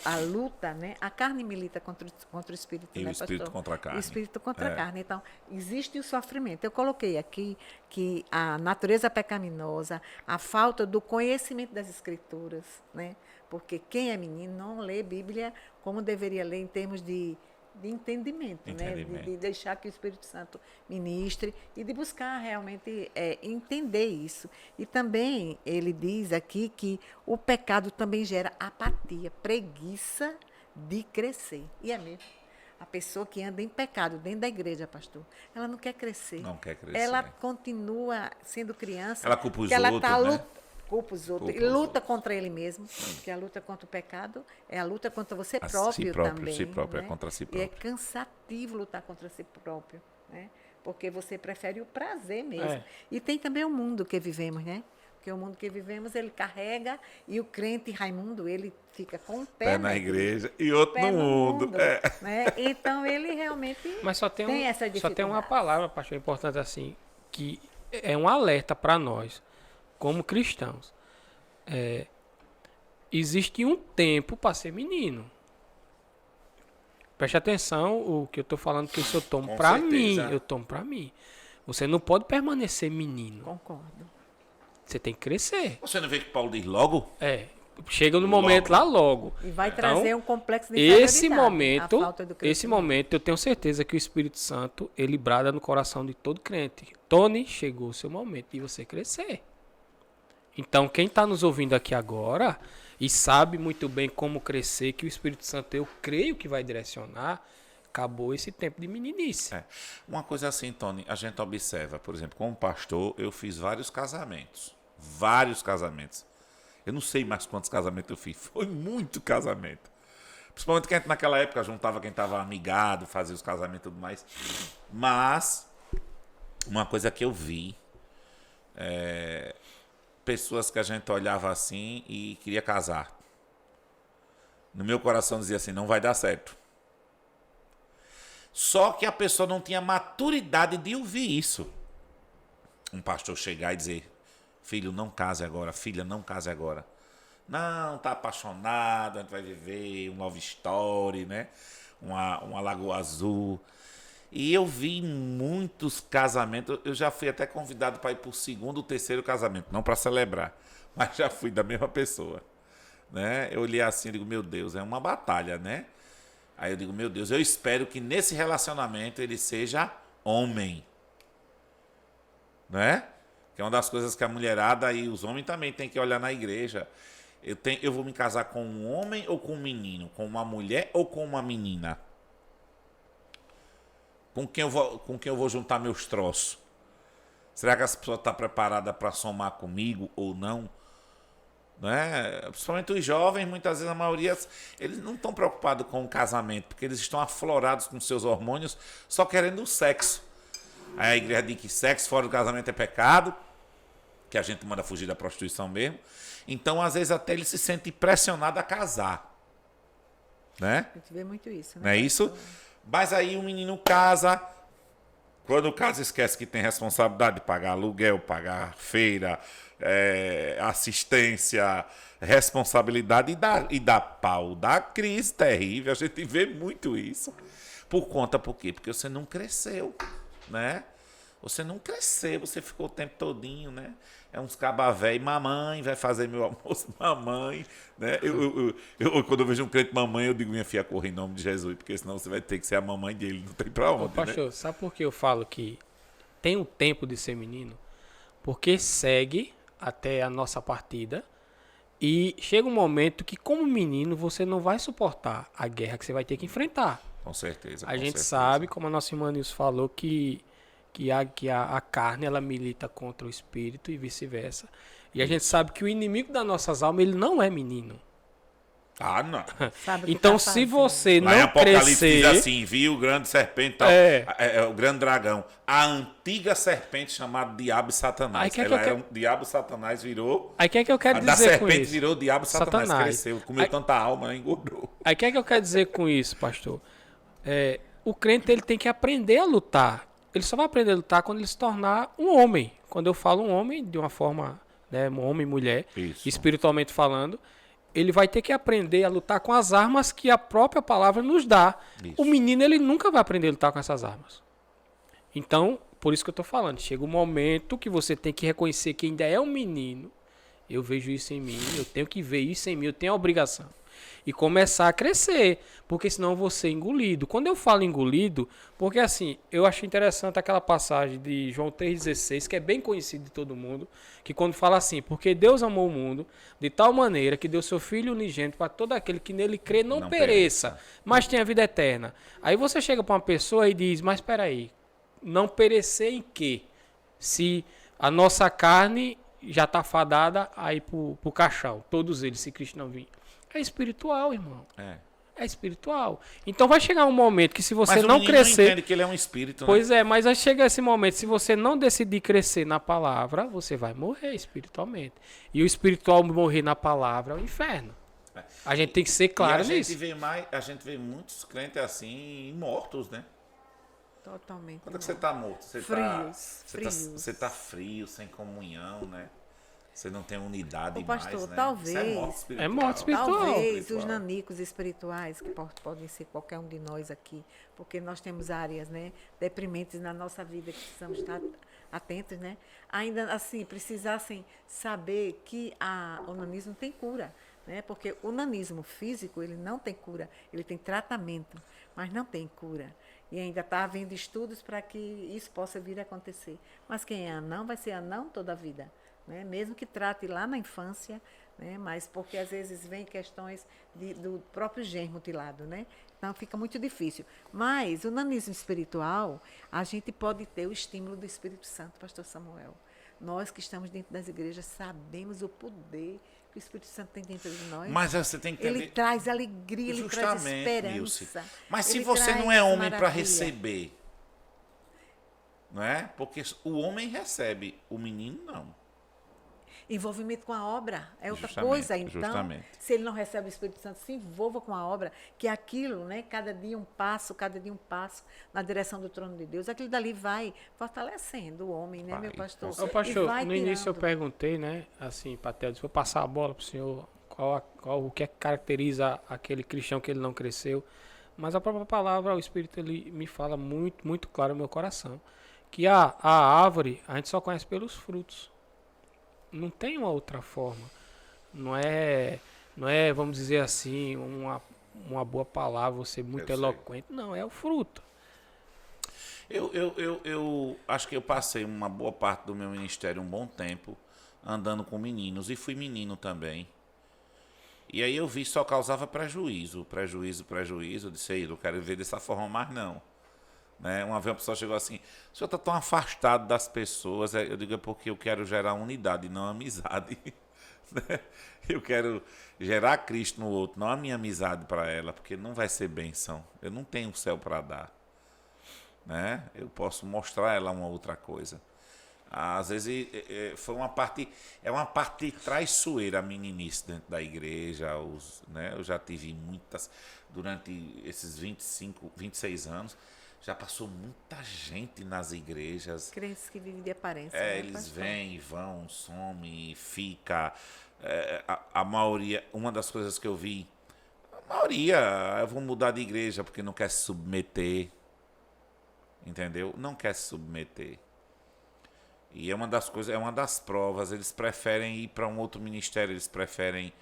A luta, né? A carne milita contra o espírito, e né, o espírito pastor? contra a carne. O espírito contra a carne. Então, existe o sofrimento. Eu coloquei aqui que a natureza pecaminosa, a falta do conhecimento das escrituras, né? Porque quem é menino não lê Bíblia como deveria ler em termos de entendimento, né? De deixar que o Espírito Santo ministre e de buscar realmente entender isso. E também ele diz aqui que o pecado também gera apatia, preguiça de crescer. E é mesmo. A pessoa que anda em pecado dentro da igreja, pastor, ela não quer crescer. Não quer crescer. Ela continua sendo criança. Ela culpa os ela outros, tá né? Culpa os outros. E luta contra ele mesmo. Porque a luta contra o pecado é a luta contra você próprio também. Si próprio, né? é contra si próprio. E é cansativo lutar contra si próprio. Né? Porque você prefere o prazer mesmo. E tem também o mundo que vivemos, né? Porque o mundo que vivemos, ele carrega, e o crente Raimundo, ele fica com um pé na igreja e outro no mundo. Né? Então, ele realmente Mas só tem essa dificuldade. Só tem uma palavra, pastor, importante assim, que é um alerta para nós, como cristãos. Existe um tempo para ser menino. Preste atenção, o que eu estou falando, que isso eu tomo para mim. Eu tomo para mim. Você não pode permanecer menino. Concordo. Você tem que crescer. Você não vê que Paulo diz logo? Chega no momento lá logo. E vai trazer um complexo de inferioridade. Esse momento, eu tenho certeza que o Espírito Santo, ele brada no coração de todo crente. Tony, chegou o seu momento de você crescer. Então, quem está nos ouvindo aqui agora e sabe muito bem como crescer, que o Espírito Santo, eu creio que vai direcionar, acabou esse tempo de meninice. Uma coisa assim, Tony, a gente observa, por exemplo, como pastor, eu fiz vários casamentos. Vários casamentos. Eu não sei mais quantos casamentos eu fiz. Foi muito casamento. Principalmente que a gente naquela época juntava quem estava amigado, fazia os casamentos e tudo mais. Mas, uma coisa que eu vi, pessoas que a gente olhava assim e queria casar. No meu coração dizia assim, não vai dar certo. Só que a pessoa não tinha maturidade de ouvir isso. Um pastor chegar e dizer, filho, não case agora, filha, não case agora. Não, tá apaixonado, a gente vai viver um love story, né? Uma Lagoa Azul. E eu vi muitos casamentos, eu já fui até convidado para ir para o segundo ou terceiro casamento, não para celebrar, mas já fui da mesma pessoa. Né? Eu olhei assim e digo, meu Deus, é uma batalha, né? Aí eu digo, meu Deus, eu espero que nesse relacionamento ele seja homem. Né? Que é uma das coisas que a mulherada e os homens também tem que olhar na igreja. Eu vou me casar com um homem ou com um menino? Com uma mulher ou com uma menina? Com quem eu vou juntar meus troços? Será que essa pessoa está preparada para somar comigo ou não? Né? Principalmente os jovens, muitas vezes a maioria, eles não estão preocupados com o casamento, porque eles estão aflorados com seus hormônios, só querendo o sexo. Aí a igreja diz que sexo fora do casamento é pecado, que a gente manda fugir da prostituição mesmo. Então, às vezes, até ele se sente pressionado a casar. Né? A gente vê muito isso, né? Não é isso? Mas aí o menino casa, Quando o caso esquece que tem responsabilidade de pagar aluguel, pagar feira, assistência, responsabilidade e dá pau, dá crise terrível. A gente vê muito isso. Por quê? Porque você não cresceu, né? Você não cresceu, você ficou o tempo todinho, né? É uns cabas velho, mamãe vai fazer meu almoço, mamãe, né? Quando eu vejo um crente mamãe, eu digo, minha filha, corre em nome de Jesus, porque senão você vai ter que ser a mamãe dele, não tem pra onde, Ô, pastor, né? sabe por que eu falo que tem um tempo de ser menino? Porque segue até a nossa partida e chega um momento que, como menino, você não vai suportar a guerra que você vai ter que enfrentar. Com certeza. A com gente certeza. sabe, como a nossa irmã Nilce falou, que a carne ela milita contra o espírito e vice-versa. E a gente sabe que o inimigo das nossas almas ele não é menino. Ah, não. Sabe o que Então, tá se fazendo. você Lá em não Apocalipse diz crescer, assim, viu o grande serpente, tal, o grande dragão, a antiga serpente chamada Diabo e Satanás. Aí que é que Ela eu era quero- Diabo e Satanás virou... aí o que é que eu quero Da dizer com serpente isso? virou Diabo e Satanás, Satanás. cresceu, comeu Aí- tanta alma, né, engordou. Aí o que é que eu quero dizer com isso, pastor? O crente ele tem que aprender a lutar. Ele só vai aprender a lutar quando ele se tornar um homem. Quando eu falo um homem, de uma forma, né, um homem e mulher, Isso. espiritualmente falando, ele vai ter que aprender a lutar com as armas que a própria palavra nos dá. Isso. O menino ele nunca vai aprender a lutar com essas armas. Então, por isso que eu estou falando, chega um momento que você tem que reconhecer que ainda é um menino. Eu vejo isso em mim, eu tenho que ver isso em mim, eu tenho a obrigação. E começar a crescer, porque senão eu vou ser engolido. Quando eu falo engolido, porque assim, eu acho interessante aquela passagem de João 3,16, que é bem conhecida de todo mundo, que quando fala assim, porque Deus amou o mundo de tal maneira que deu seu Filho unigênito para todo aquele que nele crê não pereça, mas tenha vida eterna. Aí você chega para uma pessoa e diz, mas espera aí, não perecer em quê? Se a nossa carne já está fadada aí pro caixão, todos eles, se Cristo não vir. É espiritual, irmão. É espiritual. Então vai chegar um momento que se você Mas não o menino crescer... não entende que ele é um espírito, né? Pois é, mas aí chega esse momento, se você não decidir crescer na palavra, você vai morrer espiritualmente. E o espiritual morrer na palavra é o inferno. A gente tem que ser claro nisso. A gente vê muitos crentes assim, mortos, né? Totalmente. Quando é que você tá morto? Você tá frio, sem comunhão, né? Você não tem unidade Ô, pastor, mais, né? talvez- Você é morto espiritual. É morto espiritual. Talvez Espiritual. os nanicos espirituais, que podem ser qualquer um de nós aqui, porque nós temos áreas, né, deprimentes na nossa vida que precisamos estar atentos, né? Ainda assim, precisassem saber que o onanismo tem cura, né? Porque o onanismo físico, ele não tem cura, ele tem tratamento, mas não tem cura. E ainda está havendo estudos para que isso possa vir a acontecer. Mas quem é anão vai ser anão toda a vida. Né? Mesmo que trate lá na infância, né? Mas porque às vezes vem questões do próprio gene mutilado, né? Então fica muito difícil. Mas o nanismo espiritual, a gente pode ter o estímulo do Espírito Santo, pastor Samuel. Nós que estamos dentro das igrejas sabemos o poder que o Espírito Santo tem dentro de nós. Mas você tem que entender... Ele traz alegria, ele traz esperança. Nilce. Mas se ele você traz não é homem para maravilha. receber, não é? Porque o homem recebe, o menino não. Envolvimento com a obra é outra Justamente, coisa. Então, justamente. se ele não recebe o Espírito Santo, se envolva com a obra, que é aquilo, né? Cada dia um passo na direção do trono de Deus. Aquilo dali vai fortalecendo o homem, né, Vai, meu pastor? com Ô, pastor, E vai no início eu tirando. perguntei, né, assim, para Theo, vou passar a bola pro senhor, o que é que caracteriza aquele cristão que ele não cresceu, mas a própria palavra, o Espírito, ele me fala muito, muito claro no meu coração, que a árvore, a gente só conhece pelos frutos, não tem uma outra forma, não é, vamos dizer assim, uma boa palavra, você muito Eu sei. eloquente, não, é o fruto. Eu acho que eu passei uma boa parte do meu ministério, um bom tempo, andando com meninos, e fui menino também. E aí eu vi só causava prejuízo. Eu disse, aí, não quero ver dessa forma mais não. Né? Uma vez uma pessoa chegou assim, o senhor está tão afastado das pessoas. Eu digo, é porque eu quero gerar unidade, não amizade. Né? Eu quero gerar Cristo no outro, não a minha amizade para ela, porque não vai ser bênção. Eu não tenho o céu para dar. Né? Eu posso mostrar a ela uma outra coisa. Às vezes foi uma parte traiçoeira a meninice dentro da igreja, né? Eu já tive muitas, durante esses 26 anos, Já passou muita gente nas igrejas. Crentes que vivem de aparência. né, Eles pastor? vêm, vão, somem, fica. A maioria, uma das coisas que eu vi, a maioria, eu vou mudar de igreja porque não quer se submeter. Entendeu? Não quer se submeter. E é uma das coisas, é uma das provas. Eles preferem ir para um outro ministério, eles preferem.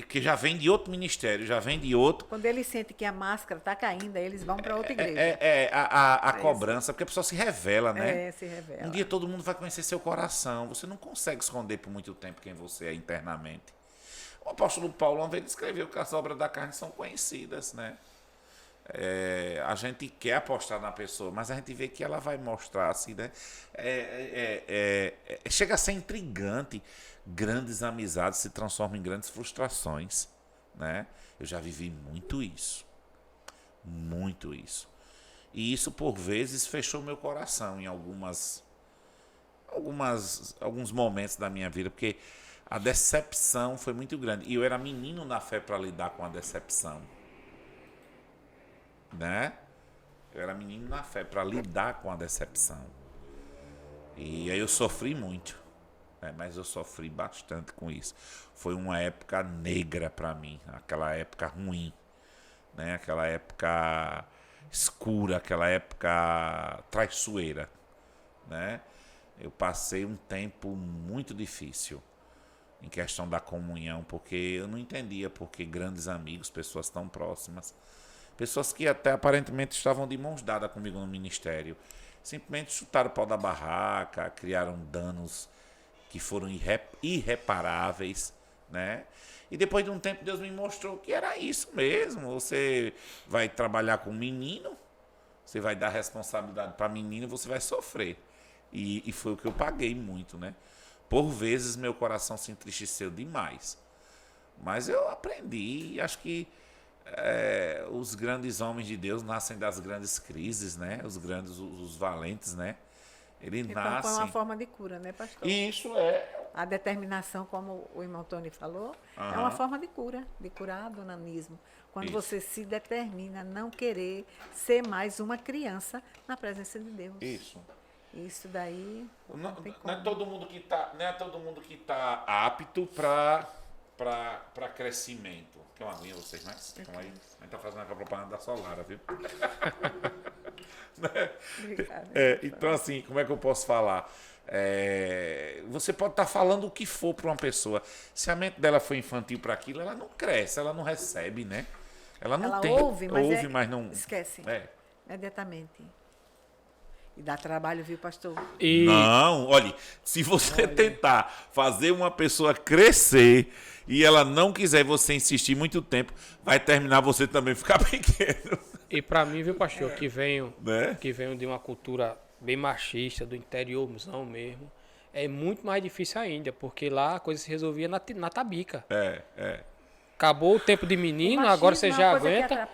Que já vem de outro ministério, já vem de outro. Quando eles sentem que a máscara está caindo, aí eles vão para outra igreja. A cobrança, porque a pessoa se revela, né? Se revela. Um dia todo mundo vai conhecer seu coração. Você não consegue esconder por muito tempo quem você é internamente. O apóstolo Paulo uma vez escreveu que as obras da carne são conhecidas, né? A gente quer apostar na pessoa, mas a gente vê que ela vai mostrar assim, né? Chega a ser intrigante. Grandes amizades se transformam em grandes frustrações, né? Eu já vivi muito isso. Muito isso. E isso, por vezes, fechou meu coração em alguns momentos da minha vida, porque a decepção foi muito grande. E eu era menino na fé para lidar com a decepção. Né? Eu era menino na fé para lidar com a decepção. E aí eu sofri muito. Mas eu sofri bastante com isso. Foi uma época negra para mim. Aquela época ruim. Né? Aquela época escura. Aquela época traiçoeira. Né? Eu passei um tempo muito difícil em questão da comunhão, porque eu não entendia porque grandes amigos, pessoas tão próximas, pessoas que até aparentemente estavam de mãos dadas comigo no ministério, simplesmente chutaram o pau da barraca, criaram danos que foram irreparáveis, né? E depois de um tempo Deus me mostrou que era isso mesmo. Você vai trabalhar com menino, você vai dar responsabilidade para menino, você vai sofrer. E foi o que eu paguei muito, né? Por vezes meu coração se entristeceu demais. Mas eu aprendi, acho que os grandes homens de Deus nascem das grandes crises, né? Os valentes, né? Eles nascem. É uma forma de cura, né, pastor? Isso é. A determinação, como o irmão Tony falou, é uma forma de cura, de curar do nanismo. Quando Isso. você se determina a não querer ser mais uma criança na presença de Deus. Isso daí não tem como. Não é todo mundo que tá apto para crescimento. Quer uma aguinha vocês mais? Calma aí. A gente tá fazendo a propaganda da Solara, viu? Obrigada. Então, assim, como é que eu posso falar? Você pode estar falando o que for para uma pessoa. Se a mente dela for infantil para aquilo, ela não cresce, ela não recebe, né? Ela não tem. Ouve, mas não. Esquece. Imediatamente. E dá trabalho, viu, pastor? Não, olha, se você tentar fazer uma pessoa crescer e ela não quiser você insistir muito tempo, vai terminar você também ficar pequeno. E para mim, viu, pastor, que venho Né? de uma cultura bem machista, do interiorzão mesmo, é muito mais difícil ainda, porque lá a coisa se resolvia na tabica. Acabou o tempo de menino, agora você já aguenta.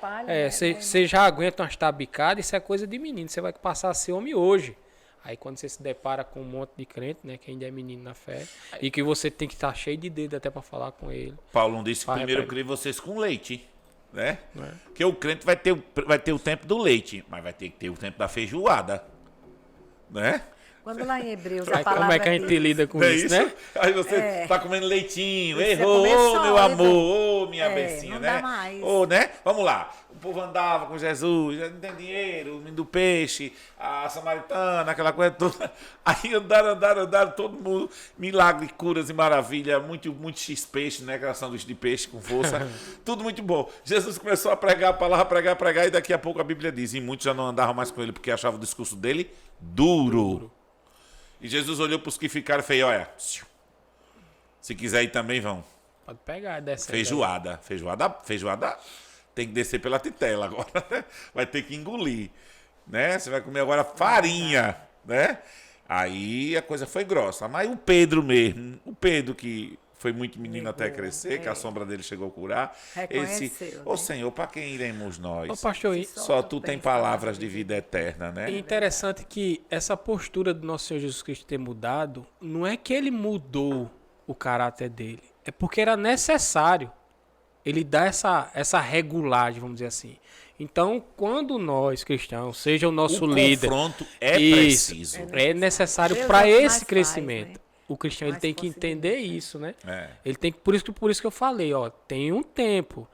Você já aguenta umas tabicadas, isso é coisa de menino. Você vai passar a ser homem hoje. Aí quando você se depara com um monte de crente, né, que ainda é menino na fé, e que você tem que estar cheio de dedo até para falar com ele. Paulo disse que primeiro eu criei vocês com leite, né? Porque o crente vai ter o tempo do leite, mas vai ter que ter o tempo da feijoada, né? Quando lá em Hebreus Aí a palavra como é que a gente lida com isso, né? Aí você tá comendo leitinho, Você errou, comer ô, meu sólido. amor, ô, minha becinha, não né? dá mais. Ô, né? Vamos lá. O povo andava com Jesus, não tem dinheiro, o menino do peixe, a samaritana, aquela coisa toda. Aí andaram, todo mundo, milagre, curas e maravilha, muito x-peixe, né? Aquela sanduíche de peixe com força, tudo muito bom. Jesus começou a pregar a palavra, pregar, e daqui a pouco a Bíblia diz, e muitos já não andavam mais com ele porque achavam o discurso dele duro. E Jesus olhou para os que ficaram e fez, olha, se quiser ir também vão. Pode pegar, desce. Feijoada tem que descer pela titela agora, né? Vai ter que engolir, né? Você vai comer agora farinha, né? Aí a coisa foi grossa. Mas o Pedro mesmo, que foi muito menino até crescer, que a sombra dele chegou a curar. Reconheceu, Ô Senhor, para quem iremos nós? Ô, pastor, Só tu tem palavras de vida eterna, né? É interessante que essa postura do nosso Senhor Jesus Cristo ter mudado, não é que ele mudou o caráter dele, é porque era necessário. ele dá essa regulagem, vamos dizer assim. Então, quando nós, cristãos, seja o nosso líder... O confronto é preciso. É necessário Deus para é o que esse mais crescimento. faz, né? O cristão ele Mais tem que entender possibilita. isso, né? É. Ele tem que, por isso que eu falei, ó, tem um tempo.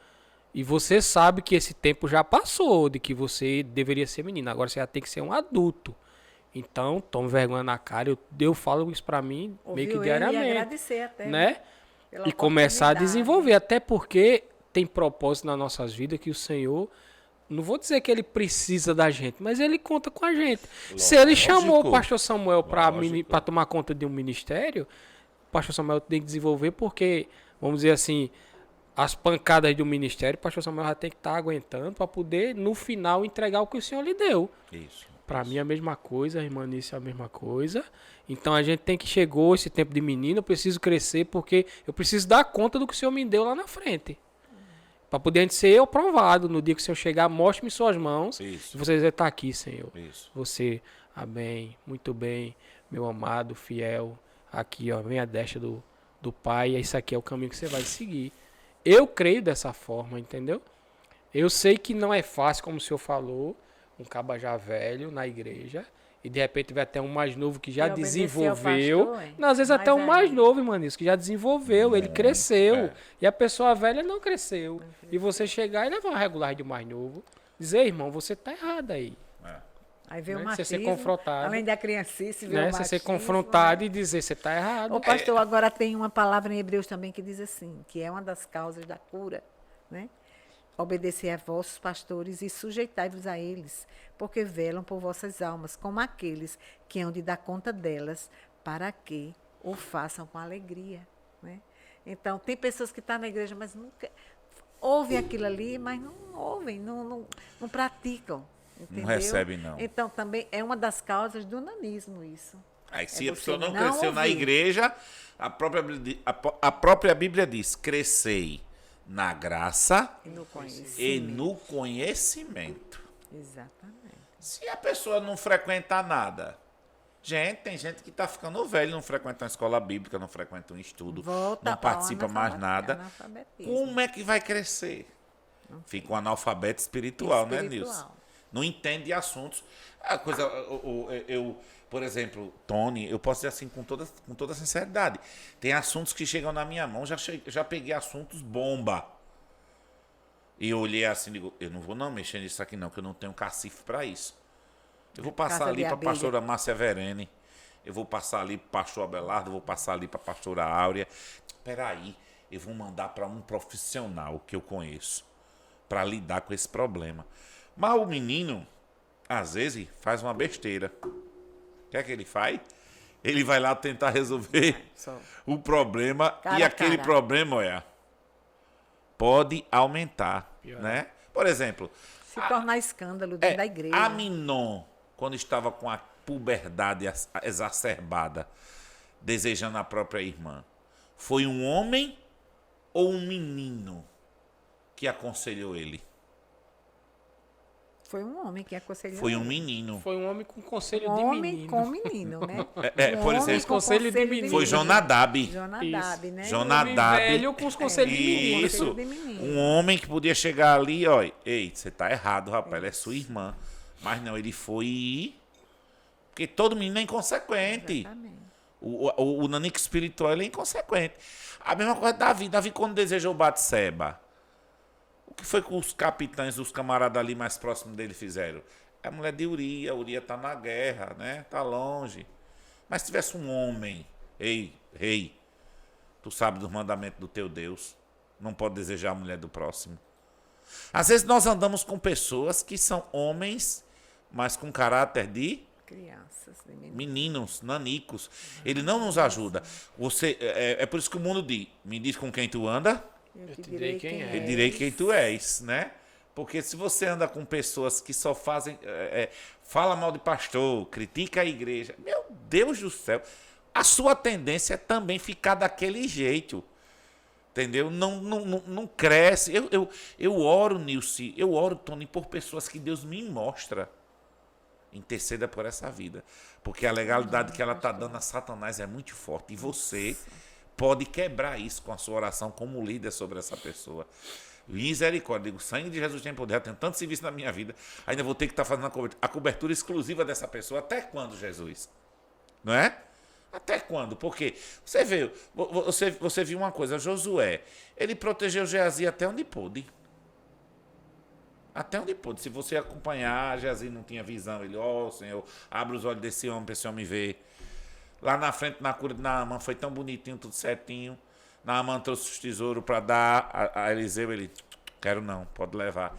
E você sabe que esse tempo já passou, de que você deveria ser menino. Agora você já tem que ser um adulto. Então, tome vergonha na cara. Eu falo isso pra mim meio que Ouviu ele e diariamente. agradecer até. Né? Pela E começar a oportunidade. desenvolver. Até porque tem propósito nas nossas vidas que o Senhor... Não vou dizer que ele precisa da gente, mas ele conta com a gente. Se ele chamou o pastor Samuel para tomar conta de um ministério, o pastor Samuel tem que desenvolver porque, vamos dizer assim, as pancadas do ministério, o pastor Samuel já tem que estar aguentando para poder, no final, entregar o que o Senhor lhe deu. Isso. Para mim é a mesma coisa, a irmã Nícia é a mesma coisa. Então a gente tem que chegou esse tempo de menino, eu preciso crescer porque eu preciso dar conta do que o Senhor me deu lá na frente. Para poder a gente ser eu provado no dia que o Senhor chegar, mostre-me suas mãos. Isso. E você dizer, está aqui, Senhor. Isso. Você, amém, muito bem, meu amado, fiel. Aqui, ó, vem a destra do Pai. E isso aqui é o caminho que você vai seguir. Eu creio dessa forma, entendeu? Eu sei que não é fácil, como o Senhor falou, um caba já velho na igreja. E de repente vai até um mais novo que já E obedecer ao desenvolveu. pastor, hein? Não, às vezes Mais até um mais velho. novo, irmão, isso que já desenvolveu, ele cresceu. é. E a pessoa velha não cresceu. E você chegar e levar uma regulagem de mais novo. Dizer, irmão, você tá errado aí. Aí vem Né? o Você machismo. ser confrontado. Além da criancice, vem Né? o Você ser machismo, confrontado né? e dizer, você tá errado. O pastor agora tem uma palavra em Hebreus também que diz assim, que é uma das causas da cura, né? Obedecer a vossos pastores e sujeitai-vos a eles, porque velam por vossas almas, como aqueles que hão de dar conta delas, para que o façam com alegria, né? Então, tem pessoas que estão na igreja, mas nunca ouvem aquilo ali, mas não ouvem, não praticam, entendeu? recebem, não. Então, também é uma das causas do nanismo isso. Aí, se É a pessoa você não não cresceu na ouvir. igreja, a própria Bíblia diz: crescei na graça E no conhecimento. e no conhecimento. Exatamente. Se a pessoa não frequenta nada, tem gente que está ficando velho, não frequenta uma escola bíblica, não frequenta um estudo, Volta não participa ao mais nada. analfabetismo. Como é que vai crescer? Fica um analfabeto espiritual, né, Espiritual. Nilson? Não entende assuntos. A coisa, eu, por exemplo, Tony, eu posso dizer assim com toda sinceridade. Tem assuntos que chegam na minha mão, já peguei assuntos bomba. E eu olhei assim e digo, eu não vou não mexer nisso aqui não, que eu não tenho cacife para isso. Eu vou passar Casa ali de para a abelha. pastora Márcia Verene. Eu vou passar ali para o pastor Abelardo, eu vou passar ali para a pastora Áurea. Peraí, eu vou mandar para um profissional que eu conheço para lidar com esse problema. Mas o menino, às vezes, faz uma besteira. O que é que ele faz? Ele vai lá tentar resolver Só. o problema Cara e a aquele cara. problema, olha, pode aumentar, Pior. né? Por exemplo, Se tornar escândalo dentro da igreja. Aminon, quando estava com a puberdade exacerbada, desejando a própria irmã, foi um homem ou um menino que aconselhou ele? Foi um homem que aconselhou. Foi um ele. menino. Foi um homem com conselho Um de homem menino. com menino, né? É, Um por homem exemplo, com conselho de menino. Foi Jonadab. Jonadab, né? Jonadab. Homem velho com os conselhos de menino. Isso. Conselho de menino. Um homem que podia chegar ali, ó. Ei, você tá errado, rapaz. Ela é sua irmã. Mas não, ele foi. Porque todo menino é inconsequente. Exatamente. O nanico espiritual ele é inconsequente. A mesma coisa Davi. Davi, quando desejou Batseba, o que foi que os capitães, os camaradas ali mais próximos dele fizeram? É a mulher de Uria. Uria tá na guerra, né? Tá longe. Mas se tivesse um homem, ei, rei, tu sabe dos mandamentos do teu Deus, não pode desejar a mulher do próximo. Às vezes nós andamos com pessoas que são homens, mas com caráter de Crianças, de menino. meninos, nanicos. Ele não nos ajuda. Você, é por isso que o mundo diz, me diz com quem tu anda, Eu te direi quem é. eu direi quem tu és, né? Porque se você anda com pessoas que só fazem, fala mal de pastor, critica a igreja, meu Deus do céu, a sua tendência é também ficar daquele jeito. Entendeu? Não cresce. Eu oro, Nilce, eu oro, Tony, por pessoas que Deus me mostra. Interceda por essa vida. Porque a legalidade que ela está dando a Satanás é muito forte. E você pode quebrar isso com a sua oração como líder sobre essa pessoa. Misericórdia, digo, o sangue de Jesus tem poder, eu tenho tanto serviço na minha vida, ainda vou ter que estar fazendo a cobertura exclusiva dessa pessoa. Até quando, Jesus? Não é? Até quando? Porque você viu uma coisa, Josué, ele protegeu Geazi até onde pôde. Até onde pôde. Se você acompanhar, Geazi não tinha visão. Ele, Senhor, abre os olhos desse homem para esse homem ver. Lá na frente, na cura de Naamã, foi tão bonitinho, tudo certinho. Naamã trouxe os tesouros para dar a Eliseu. Ele, quero não, pode levar.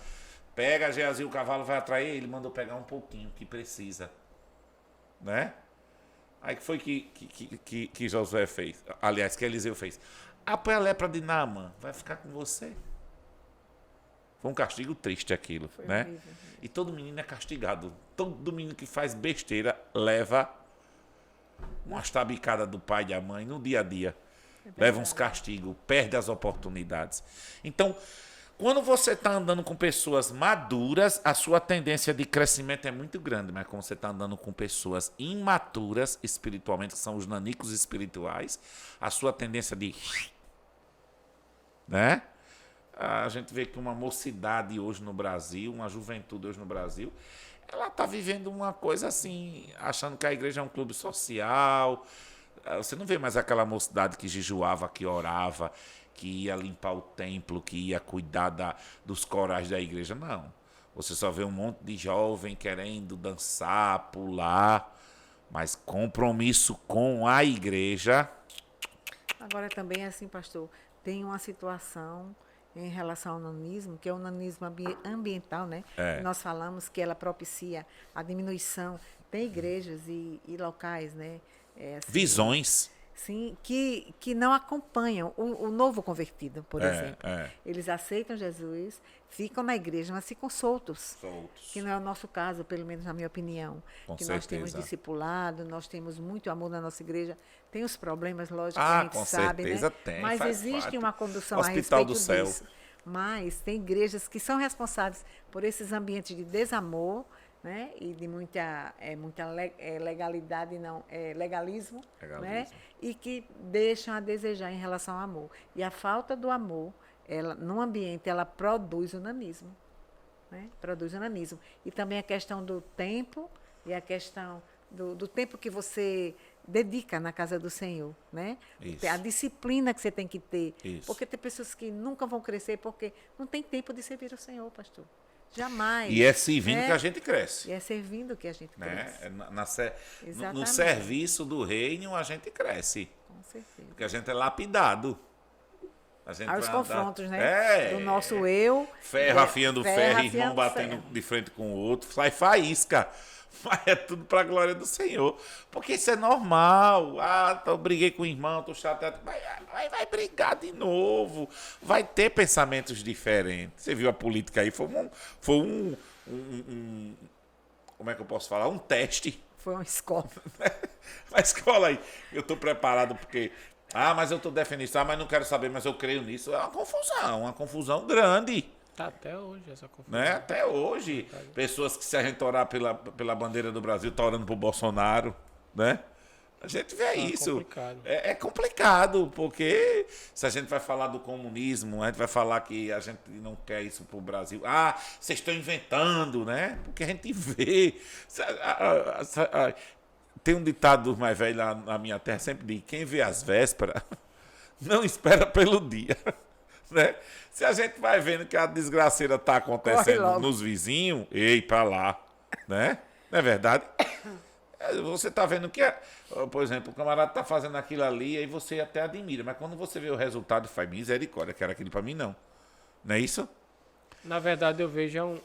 Pega Geazi, o cavalo vai atrair. Ele mandou pegar um pouquinho, que precisa. Né? Aí que foi que Josué fez. Aliás, que Eliseu fez. Apoia a lepra de Naamã, vai ficar com você. Foi um castigo triste aquilo, né? Horrível. E todo menino é castigado. Todo menino que faz besteira leva umas tabicadas do pai e da mãe no dia a dia. Leva uns castigos, perde as oportunidades. Então, quando você está andando com pessoas maduras, a sua tendência de crescimento é muito grande. Mas quando você está andando com pessoas imaturas espiritualmente, que são os nanicos espirituais, a sua tendência de... né? A gente vê que uma mocidade hoje no Brasil, uma juventude hoje no Brasil, ela está vivendo uma coisa assim, achando que a igreja é um clube social. Você não vê mais aquela mocidade que jejuava, que orava, que ia limpar o templo, que ia cuidar dos corais da igreja. Não. Você só vê um monte de jovem querendo dançar, pular, mas compromisso com a igreja. Agora também, assim, pastor, tem uma situação em relação ao nanismo, que é o nanismo ambiental, né? Nós falamos que ela propicia a diminuição. Tem igrejas e locais, né? Assim, visões. Sim, que não acompanham o novo convertido, por exemplo. Eles aceitam Jesus, ficam na igreja, mas ficam soltos. Que não é o nosso caso, pelo menos na minha opinião. Com que certeza. Nós temos discipulado, nós temos muito amor na nossa igreja. Tem os problemas, lógico, que a gente com sabe, certeza né? tem, Mas existe parte. uma condução Hospital a respeito do céu. disso. Mas tem igrejas que são responsáveis por esses ambientes de desamor, né? E de muita legalidade, não, legalismo, né? E que deixam a desejar em relação ao amor. E a falta do amor, no ambiente, ela produz o nanismo. Né? Produz o nanismo. E também a questão do tempo e a questão do tempo que você dedica na casa do Senhor, né? A disciplina que você tem que ter. Isso. Porque tem pessoas que nunca vão crescer porque não tem tempo de servir o Senhor, pastor. Jamais. E é servindo que a gente cresce. E é servindo que a gente cresce. No serviço do reino a gente cresce. Com certeza. Porque a gente é lapidado. Aos confrontos, né? Do nosso eu. Ferro afiando ferro, irmão batendo de frente com o outro. Sai faísca. Mas é tudo para a glória do Senhor. Porque isso é normal. Eu briguei com o irmão, tô chateado. Vai brigar de novo. Vai ter pensamentos diferentes. Você viu a política aí? Foi um como é que eu posso falar? Um teste. Foi uma escola. Uma escola aí. Eu estou preparado porque... mas eu estou defendendo isso. Mas não quero saber, mas eu creio nisso. É uma confusão grande. Tá até hoje essa confusão. Né? Até hoje. Pessoas que, se a gente orar pela bandeira do Brasil, tá orando pro Bolsonaro, né? A gente vê isso. Complicado. É complicado, porque se a gente vai falar do comunismo, a gente vai falar que a gente não quer isso pro Brasil. Vocês estão inventando, né? Porque a gente vê. Tem um ditado dos mais velhos lá na minha terra, sempre diz, quem vê as vésperas não espera pelo dia. Né? Se a gente vai vendo que a desgraceira está acontecendo nos vizinhos, pra lá, né? Não é verdade? Você está vendo que, por exemplo, o camarada está fazendo aquilo ali, aí você até admira, mas quando você vê o resultado, faz misericórdia, que era aquilo para mim, não. Não é isso? Na verdade, eu vejo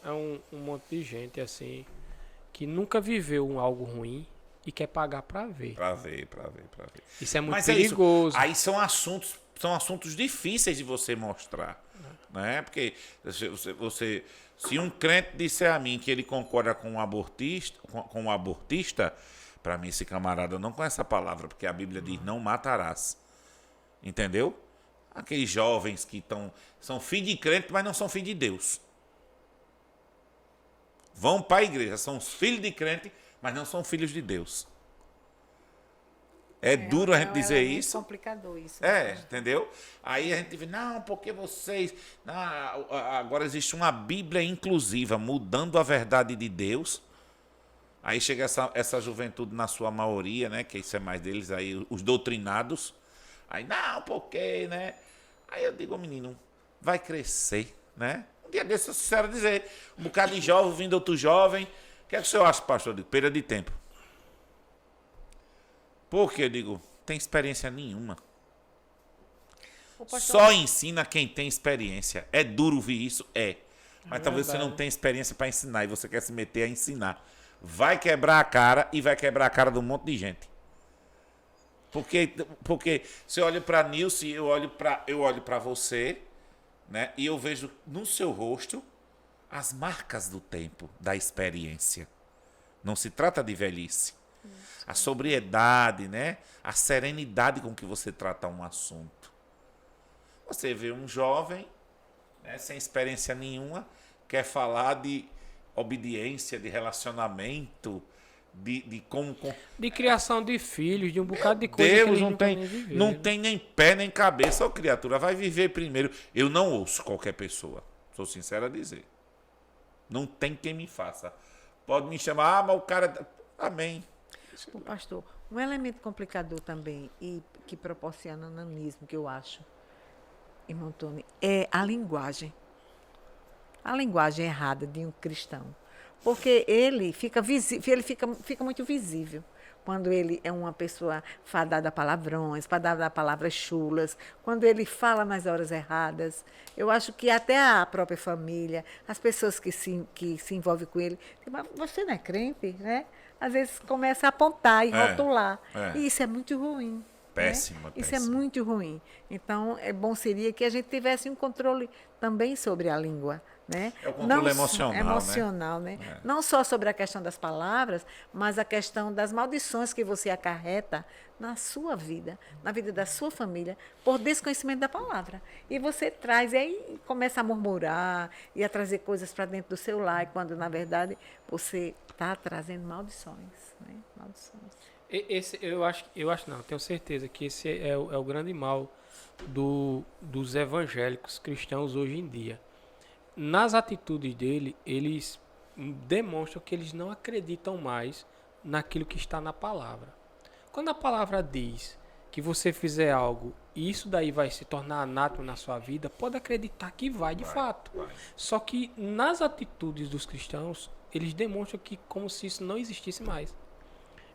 um monte de gente assim que nunca viveu algo ruim e quer pagar para ver. Para ver. Isso é muito perigoso. Aí são assuntos difíceis de você mostrar, né? Porque se um crente disser a mim que ele concorda com um abortista, para mim esse camarada não conhece a palavra, porque a Bíblia diz não matarás. Entendeu? Aqueles jovens que são filhos de crente, mas não são filhos de Deus. Vão para a igreja, são os filhos de crente, mas não são filhos de Deus. É duro a gente dizer elemento isso. complicador isso. Entendeu? Aí a gente diz, não, porque vocês... agora existe uma Bíblia inclusiva, mudando a verdade de Deus. Aí chega essa juventude na sua maioria, né? Que isso é mais deles aí, os doutrinados. Aí, não, porque, né? Aí eu digo, menino, vai crescer, né? Um dia desse eu sincero dizer, um bocado de jovem vindo outro jovem. O que é que o senhor acha, pastor? Eu digo, perda de tempo. Por que eu digo, tem experiência nenhuma. Só ensina quem tem experiência. É duro ouvir isso? É. Mas talvez você não tenha experiência para ensinar e você quer se meter a ensinar. Vai quebrar a cara e vai quebrar a cara de um monte de gente. Porque se eu olho para Nilce, eu olho para você, né? E eu vejo no seu rosto as marcas do tempo, da experiência. Não se trata de velhice. A sobriedade, né? A serenidade com que você trata um assunto. Você vê um jovem, né, sem experiência nenhuma, quer falar de obediência, de relacionamento, de como... De criação de filhos, de um bocado de coisa Deus, que eles não tem nem pé nem cabeça. Ô, criatura, vai viver primeiro. Eu não ouço qualquer pessoa. Sou sincero a dizer. Não tem quem me faça. Pode me chamar, mas o cara... Amém. Ô, pastor, um elemento complicador também e que proporciona o nanismo, que eu acho, irmão Tony, é a linguagem. A linguagem errada de um cristão. Porque ele fica muito visível quando ele é uma pessoa fadada a palavrões, fadada a palavras chulas, quando ele fala nas horas erradas. Eu acho que até a própria família, as pessoas que se envolvem com ele, mas você não é crente, né? Às vezes começa a apontar e rotular. E isso é muito ruim. Péssimo, né? Isso é muito ruim. Então, bom seria que a gente tivesse um controle também sobre a língua. Né? É o controle emocional, né? Não só sobre a questão das palavras, mas a questão das maldições que você acarreta na sua vida, na vida da sua família, por desconhecimento da palavra. E você traz, e aí começa a murmurar e a trazer coisas para dentro do seu lar, quando, na verdade, você está trazendo maldições. Né? Maldições. Eu acho não, tenho certeza que esse é o grande mal dos evangélicos cristãos hoje em dia. Nas atitudes dele, eles demonstram que eles não acreditam mais naquilo que está na palavra. Quando a palavra diz que você fizer algo e isso daí vai se tornar anátema na sua vida, pode acreditar que vai de fato. Só que nas atitudes dos cristãos, eles demonstram que como se isso não existisse mais.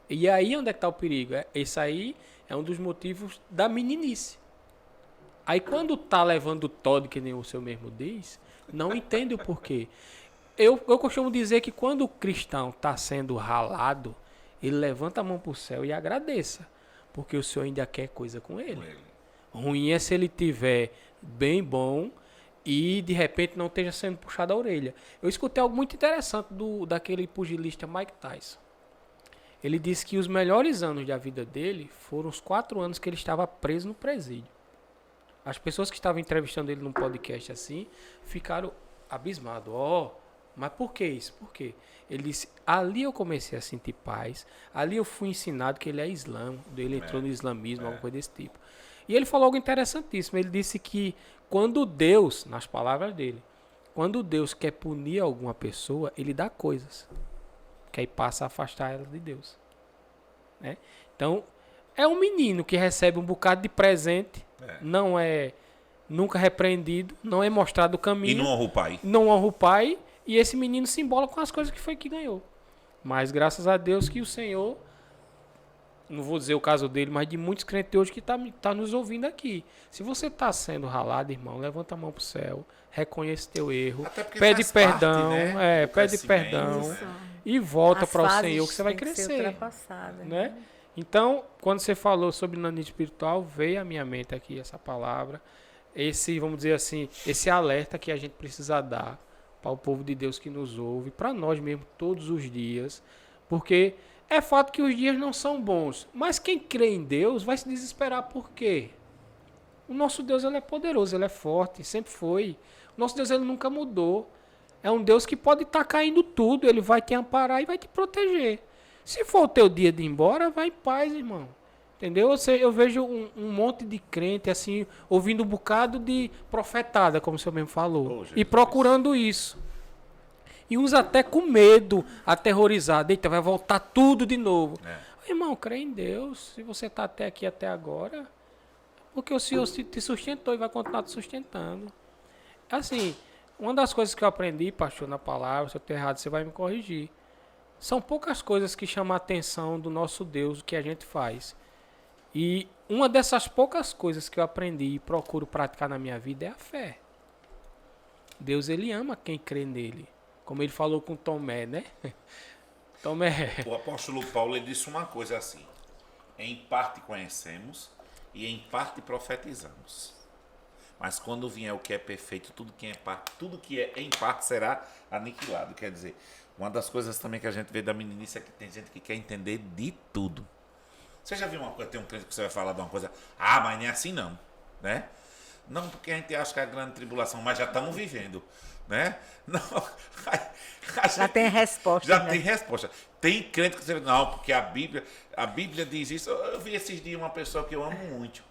E aí onde é que está o perigo? Esse aí é um dos motivos da meninice. Aí quando tá levando o Todd, que nem o seu mesmo diz, não entende o porquê. Eu costumo dizer que quando o cristão está sendo ralado, ele levanta a mão para o céu e agradeça, porque o Senhor ainda quer coisa com ele. Ruim é se ele tiver bem bom e de repente não esteja sendo puxado a orelha. Eu escutei algo muito interessante daquele pugilista Mike Tyson. Ele disse que os melhores anos da vida dele foram os 4 anos que ele estava preso no presídio. As pessoas que estavam entrevistando ele num podcast assim, ficaram abismados. Mas por que isso? Por quê? Ele disse, ali eu comecei a sentir paz, ali eu fui ensinado que ele é islã, ele entrou no islamismo, alguma coisa desse tipo. E ele falou algo interessantíssimo, ele disse que quando Deus, nas palavras dele, quando Deus quer punir alguma pessoa, ele dá coisas, que aí passa a afastar ela de Deus. Né? Então, é um menino que recebe um bocado de presente, não é nunca repreendido, não é mostrado o caminho. E não honra o pai. Não honra o pai, e esse menino se embola com as coisas que foi que ganhou. Mas graças a Deus que o Senhor, não vou dizer o caso dele, mas de muitos crentes hoje que tá nos ouvindo aqui. Se você está sendo ralado, irmão, levanta a mão pro céu, reconhece teu erro, pede perdão, parte, né, pede perdão e volta para o Senhor que você vai crescer. Né? Então, quando você falou sobre nanismo espiritual, veio à minha mente aqui essa palavra, vamos dizer assim, esse alerta que a gente precisa dar para o povo de Deus que nos ouve, para nós mesmos todos os dias, porque é fato que os dias não são bons, mas quem crê em Deus vai se desesperar por quê? O nosso Deus ele é poderoso, ele é forte, sempre foi. O nosso Deus ele nunca mudou. É um Deus que pode estar caindo tudo, ele vai te amparar e vai te proteger. Se for o teu dia de ir embora, vai em paz, irmão. Entendeu? Eu vejo um monte de crente, assim, ouvindo um bocado de profetada, como o senhor mesmo falou. Oh, E procurando isso. E uns até com medo, aterrorizado. Eita, vai voltar tudo de novo. Irmão, crê em Deus. Se você está até aqui, até agora, porque o Senhor te sustentou e vai continuar te sustentando. Assim, uma das coisas que eu aprendi, pastor, na palavra, se eu estou errado, você vai me corrigir. São poucas coisas que chamam a atenção do nosso Deus, o que a gente faz. E uma dessas poucas coisas que eu aprendi e procuro praticar na minha vida é a fé. Deus, ele ama quem crê nele. Como ele falou com Tomé, né? Tomé. O apóstolo Paulo ele disse uma coisa assim: em parte conhecemos e em parte profetizamos. Mas quando vier o que é perfeito, tudo que é em parte será aniquilado. Quer dizer, uma das coisas também que a gente vê da meninice é que tem gente que quer entender de tudo. Você já viu uma coisa, tem um crente que você vai falar de uma coisa, mas nem é assim não, né? Não, porque a gente acha que é a grande tribulação, mas já estamos vivendo, né? Não, já tem resposta. Já tem resposta. Tem crente que você não, porque a Bíblia diz isso. Eu vi esses dias uma pessoa que eu amo muito.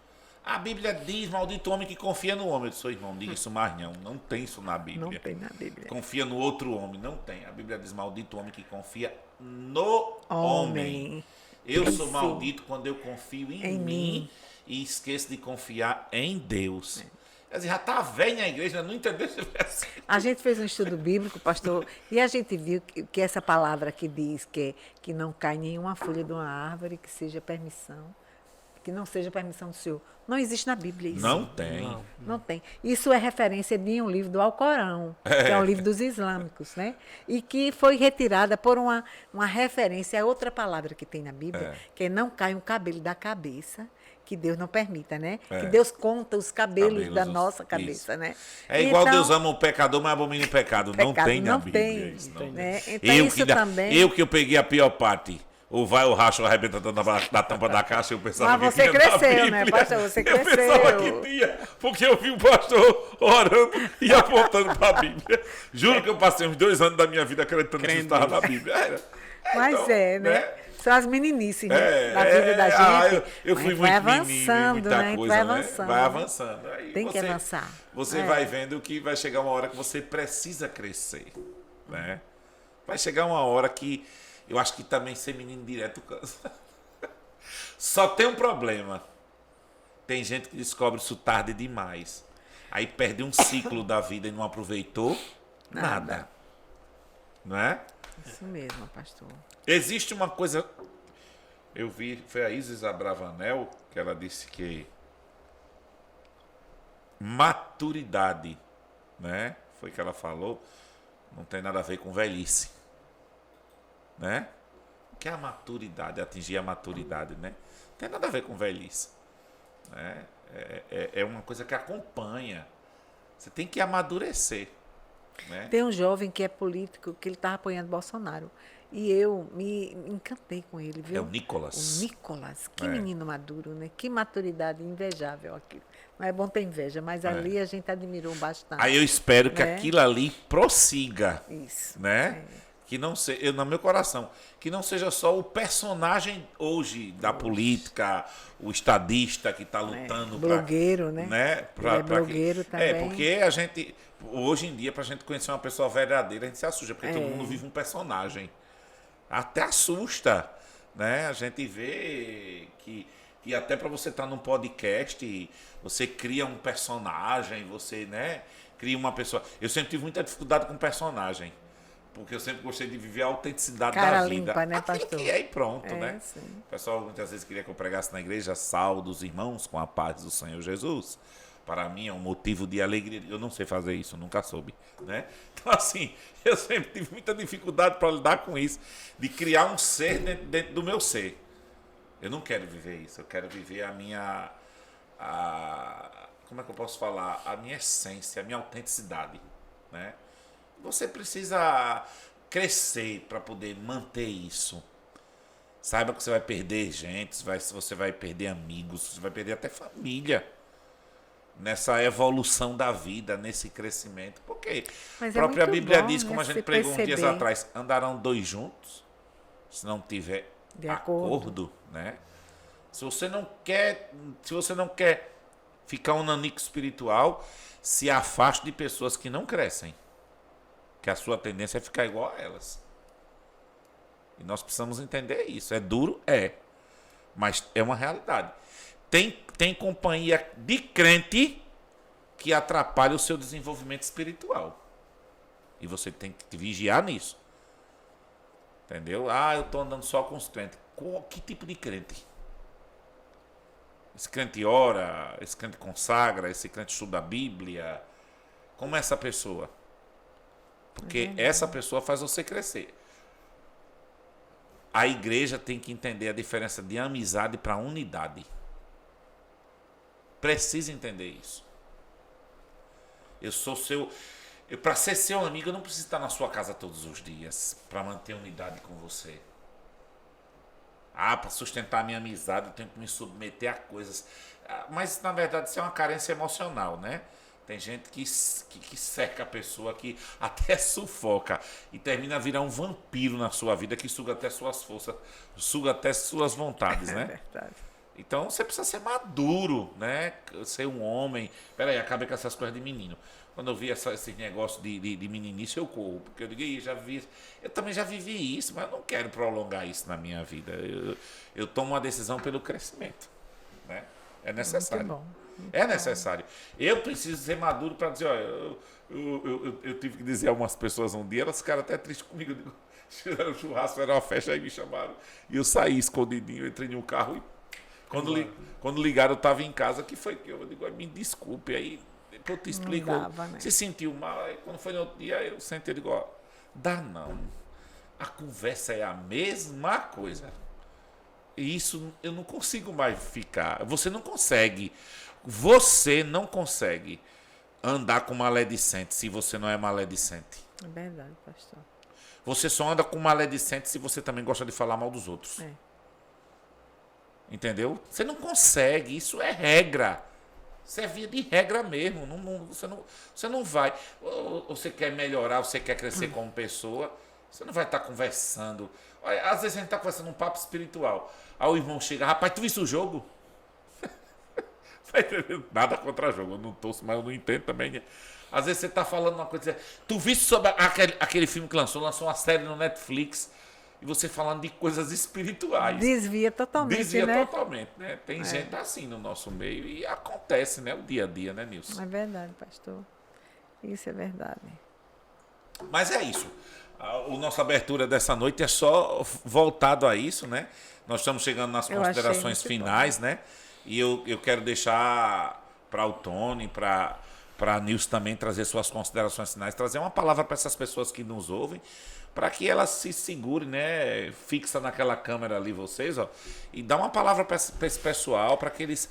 A Bíblia diz, maldito homem que confia no homem. Eu disse, irmão, diga isso mais não. Não tem isso na Bíblia. Não tem na Bíblia. Confia no outro homem. Não tem. A Bíblia diz, maldito homem que confia no homem. Eu sou maldito quando eu confio em mim e esqueço de confiar em Deus. Quer dizer, já está velho na igreja, não entendeu esse versículo. A gente fez um estudo bíblico, pastor, e a gente viu que essa palavra que diz que não cai nenhuma folha de uma árvore, que seja permissão, que não seja permissão do Senhor. Não existe na Bíblia isso. Não tem. Não tem. Isso é referência de um livro do Alcorão, que é um livro dos islâmicos, né? E que foi retirada por uma referência a outra palavra que tem na Bíblia, que é não cai um cabelo da cabeça, que Deus não permita, né? Que Deus conta os cabelos da nossa cabeça, isso. Né? É igual então, Deus ama o pecador, mas abomina o pecado. Não tem na Bíblia isso. Não né? Então, isso também... Eu que peguei a pior parte. Ou vai o racho arrebenta da tampa da caixa, eu pensava mas que tinha você cresceu, né, pastor? Você cresceu. Eu pensava que tinha, porque eu vi o pastor orando e apontando para a Bíblia. Juro que eu passei uns 2 anos da minha vida acreditando que isso estava na Bíblia. Mas então, né? São as meninices, né? Da vida da gente. Eu fui muito vai avançando, menino, muita né? coisa, vai avançando. Vai avançando. Aí tem que avançar. Você vai vendo que vai chegar uma hora que você precisa crescer, né? Vai chegar uma hora que eu acho que também ser menino direto cansa. Só tem um problema. Tem gente que descobre isso tarde demais. Aí perde um ciclo da vida e não aproveitou nada. Não é? Isso mesmo, pastor. Existe uma coisa... Eu vi, foi a Isis Abravanel, que ela disse que maturidade, né? Foi que ela falou, não tem nada a ver com velhice. Né? O que é a maturidade? Atingir a maturidade, né? Não tem nada a ver com velhice. Né? É uma coisa que acompanha. Você tem que amadurecer. Né? Tem um jovem que é político, que ele está apoiando Bolsonaro. E eu me encantei com ele, viu? É o Nicolas. O Nicolas. Que menino maduro, né? Que maturidade invejável aquilo. Não é bom ter inveja, mas ali a gente admirou bastante. Aí eu espero que aquilo ali prossiga. Isso. Né? Que não seja, no meu coração, que não seja só o personagem hoje da política, o estadista que está lutando para... Blogueiro, né? Ele é blogueiro também. Porque a gente, hoje em dia, para a gente conhecer uma pessoa verdadeira, a gente se assusta, porque todo mundo vive um personagem. Até assusta, né? A gente vê que até para você estar num podcast, você cria um personagem, você, né, cria uma pessoa... Eu sempre tive muita dificuldade com personagem. Porque eu sempre gostei de viver a autenticidade da vida. Limpa, né, pastor? Que é e pronto, né? Sim. O pessoal muitas vezes queria que eu pregasse na igreja, salve os irmãos com a paz do Senhor Jesus. Para mim é um motivo de alegria. Eu não sei fazer isso, nunca soube, né? Então assim, eu sempre tive muita dificuldade para lidar com isso, de criar um ser dentro do meu ser. Eu não quero viver isso, eu quero viver a minha... como é que eu posso falar? A minha essência, a minha autenticidade, né? Você precisa crescer para poder manter isso. Saiba que você vai perder gente, você vai perder amigos, você vai perder até família. Nessa evolução da vida, nesse crescimento. Porque a própria Bíblia diz, como a gente pregou uns dias atrás, andarão 2 juntos, se não tiver de acordo, né? Se você não quer ficar um nanico espiritual, se afaste de pessoas que não crescem. Que a sua tendência é ficar igual a elas. E nós precisamos entender isso. É duro? É. Mas é uma realidade. Tem companhia de crente que atrapalha o seu desenvolvimento espiritual. E você tem que vigiar nisso. Entendeu? Eu estou andando só com os crentes. Que tipo de crente? Esse crente ora, esse crente consagra, esse crente estuda a Bíblia. Como é essa pessoa? Porque essa pessoa faz você crescer. A igreja tem que entender a diferença de amizade para unidade. Precisa entender isso. Para ser seu amigo, eu não preciso estar na sua casa todos os dias para manter unidade com você. Para sustentar a minha amizade, eu tenho que me submeter a coisas. Mas, na verdade, isso é uma carência emocional, né? Tem gente que cerca a pessoa, que até sufoca e termina a virar um vampiro na sua vida, que suga até suas forças, suga até suas vontades, né? É verdade. Então, você precisa ser maduro, né? Ser um homem. Peraí, acabei com essas coisas de menino. Quando eu vi esse negócio de meninice, eu corro. Porque eu digo, eu também já vivi isso, mas eu não quero prolongar isso na minha vida. Eu tomo uma decisão pelo crescimento, né? É necessário. Muito bom. É necessário. Eu preciso ser maduro para dizer, olha, eu tive que dizer a algumas pessoas um dia, elas ficaram até tristes comigo. Eu digo, tiraram o churrasco, era uma festa, aí me chamaram. E eu saí escondidinho, entrei no carro e quando ligaram, eu estava em casa. Que foi que eu digo, me desculpe, aí eu te explico. Né? Se sentiu mal, aí quando foi no outro dia, eu sentei e digo, dá não. A conversa é a mesma coisa. E isso eu não consigo mais ficar. Você não consegue andar com maledicente se você não é maledicente. É verdade, pastor. Você só anda com maledicente se você também gosta de falar mal dos outros. É. Entendeu? Você não consegue, isso é regra. Isso é via de regra mesmo. Você não vai. Ou você quer melhorar, você quer crescer como pessoa, você não vai estar conversando. Olha, às vezes a gente está conversando um papo espiritual. Aí o irmão chega, rapaz, tu viste o jogo? Tá entendendo? Nada contra jogo, eu não torço, mas eu não entendo também. Né? Às vezes você está falando uma coisa, tu viste sobre aquele filme que lançou uma série no Netflix, e você falando de coisas espirituais. Desvia totalmente, né? Tem gente assim no nosso meio, e acontece, né? O dia a dia, né, Nilson? É verdade, pastor. Isso é verdade. Mas é isso. A nossa abertura dessa noite é só voltado a isso, né? Nós estamos chegando nas considerações finais, né? E eu quero deixar para o Tony, para a Nilson também trazer suas considerações finais, trazer uma palavra para essas pessoas que nos ouvem, para que elas se segurem, né? Fixa naquela câmera ali vocês, e dá uma palavra para esse pessoal, para que eles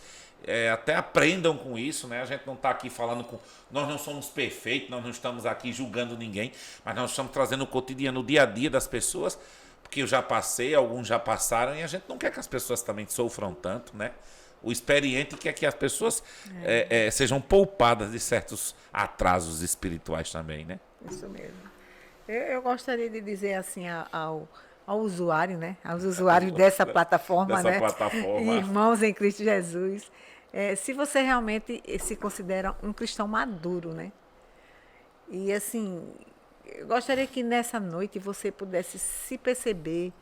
até aprendam com isso, né? A gente não está aqui falando com... Nós não somos perfeitos, nós não estamos aqui julgando ninguém, mas nós estamos trazendo o cotidiano, o dia a dia das pessoas, porque eu já passei, alguns já passaram, e a gente não quer que as pessoas também sofram tanto, né? O experiente quer que as pessoas sejam poupadas de certos atrasos espirituais também, né? Isso mesmo. Eu gostaria de dizer assim ao usuário, né? Aos usuários dessa plataforma, né? Irmãos em Cristo Jesus. Se você realmente se considera um cristão maduro, né? E assim, eu gostaria que nessa noite você pudesse se perceber,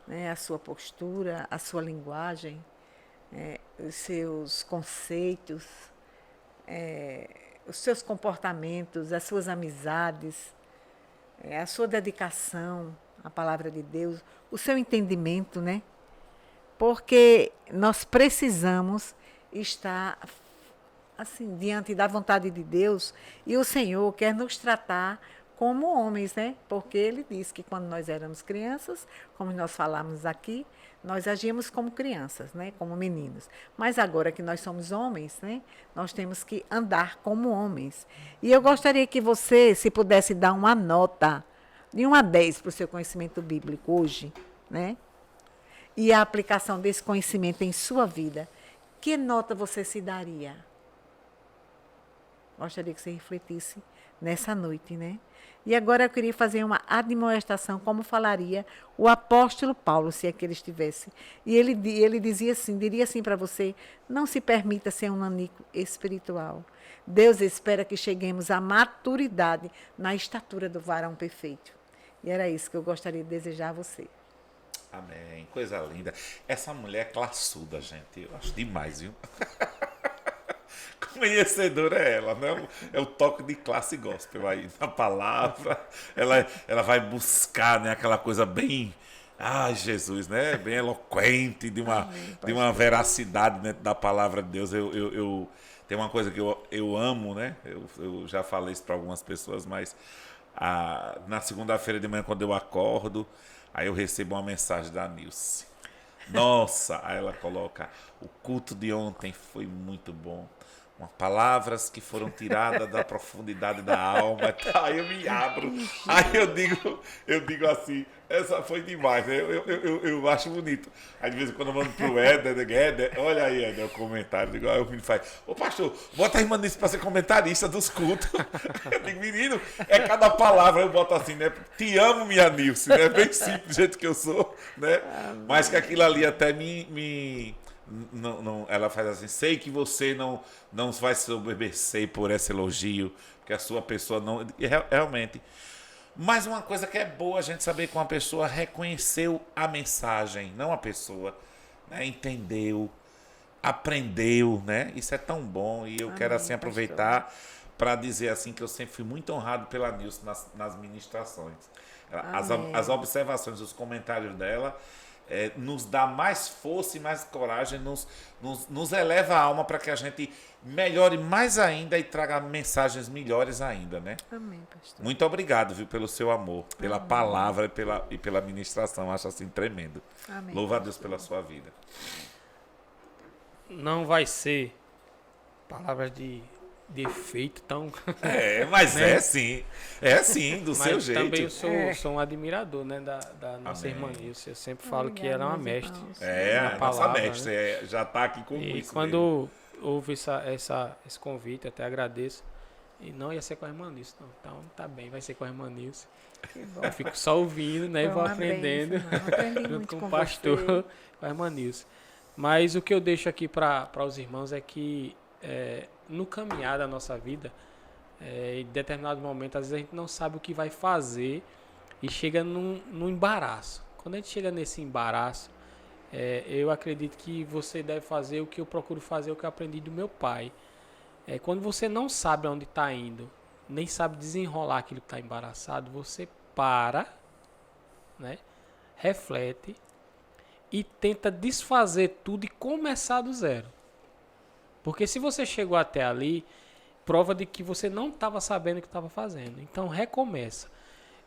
né? A sua postura, a sua linguagem, os seus conceitos, os seus comportamentos, as suas amizades, a sua dedicação à palavra de Deus, o seu entendimento, né? Porque nós precisamos estar assim diante da vontade de Deus, e o Senhor quer nos tratar como homens, né? Porque Ele disse que quando nós éramos crianças, como nós falamos aqui, nós agíamos como crianças, né? Como meninos. Mas agora que nós somos homens, né? Nós temos que andar como homens. E eu gostaria que você, se pudesse dar uma nota de 1 a 10 para o seu conhecimento bíblico hoje, né? E a aplicação desse conhecimento em sua vida, que nota você se daria? Gostaria que você refletisse nessa noite, né? E agora eu queria fazer uma admoestação, como falaria o apóstolo Paulo, se é que ele estivesse. E ele dizia assim, diria assim para você: não se permita ser um nanico espiritual. Deus espera que cheguemos à maturidade na estatura do varão perfeito. E era isso que eu gostaria de desejar a você. Amém. Coisa linda. Essa mulher é classuda, gente. Eu acho demais, viu? Conhecedora é ela, né? É o toque de classe gospel aí na palavra. Ela vai buscar, né, aquela coisa bem, ai, Jesus, né? Bem eloquente, de uma veracidade dentro da palavra de Deus. Tem uma coisa que eu amo, né? Eu já falei isso para algumas pessoas, mas na segunda-feira de manhã, quando eu acordo, aí eu recebo uma mensagem da Nilce. Nossa, aí ela coloca: o culto de ontem foi muito bom. Palavras que foram tiradas da profundidade da alma. Aí eu me abro. Aí eu digo assim, essa foi demais. Eu acho bonito. Aí de vez em quando eu mando pro Éder, olha aí, Éder, o comentário. Aí o menino faz: ô pastor, bota a irmã nisso pra ser comentarista dos cultos. Eu digo: menino, é cada palavra. Eu boto assim, né? Te amo, minha Nilce, né? Bem simples do jeito que eu sou, né? Mas que aquilo ali até não, ela faz assim: sei que você não vai se soberbecer por esse elogio, porque a sua pessoa não. Realmente. Mas uma coisa que é boa a gente saber que uma pessoa reconheceu a mensagem, não a pessoa, né? Entendeu, aprendeu, né? Isso é tão bom. E eu quero assim aproveitar para dizer assim que eu sempre fui muito honrado pela Nilce nas ministrações. As observações, os comentários dela. Nos dá mais força e mais coragem, nos eleva a alma para que a gente melhore mais ainda e traga mensagens melhores ainda, né? Amém, pastor. Muito obrigado, viu, pelo seu amor, pela palavra e pela ministração. Acho assim tremendo. Amém, Louva a Deus pela sua vida. Não vai ser palavras de efeito tão... Mas né? É sim, do seu Mas jeito. também eu sou um admirador, né, da nossa Amém. irmã Nilce. Eu sempre falo que ela é uma mestre. A na nossa palavra, mestre, né? já está aqui com E isso. quando houve esse convite, até agradeço. E não ia ser com a irmã Nilce, não. Então tá bem, vai ser com a irmã Nilce. Eu fico só ouvindo, né? E vou aprendendo junto com o pastor, com a irmã Nilce. Mas o que eu deixo aqui para os irmãos é que no caminhar da nossa vida, em determinado momento, às vezes a gente não sabe o que vai fazer e chega num embaraço. Quando a gente chega nesse embaraço, eu acredito que você deve fazer o que eu procuro fazer, o que eu aprendi do meu pai. Quando você não sabe aonde está indo, nem sabe desenrolar aquilo que está embaraçado, você para, né, reflete e tenta desfazer tudo e começar do zero. Porque se você chegou até ali, prova de que você não estava sabendo o que estava fazendo. Então recomeça.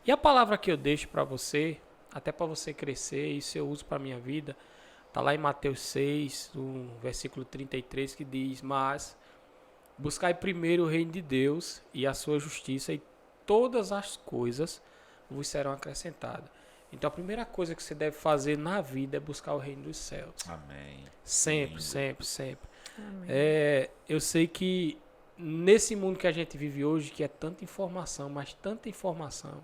E a palavra que eu deixo para você, até para você crescer, isso eu uso para a minha vida, está lá em Mateus 6, no versículo 33, que diz: mas buscai primeiro o reino de Deus e a sua justiça, e todas as coisas vos serão acrescentadas. Então a primeira coisa que você deve fazer na vida é buscar o reino dos céus. Amém. Sempre, Lindo. sempre. Eu sei que nesse mundo que a gente vive hoje, que é tanta informação, mas tanta informação,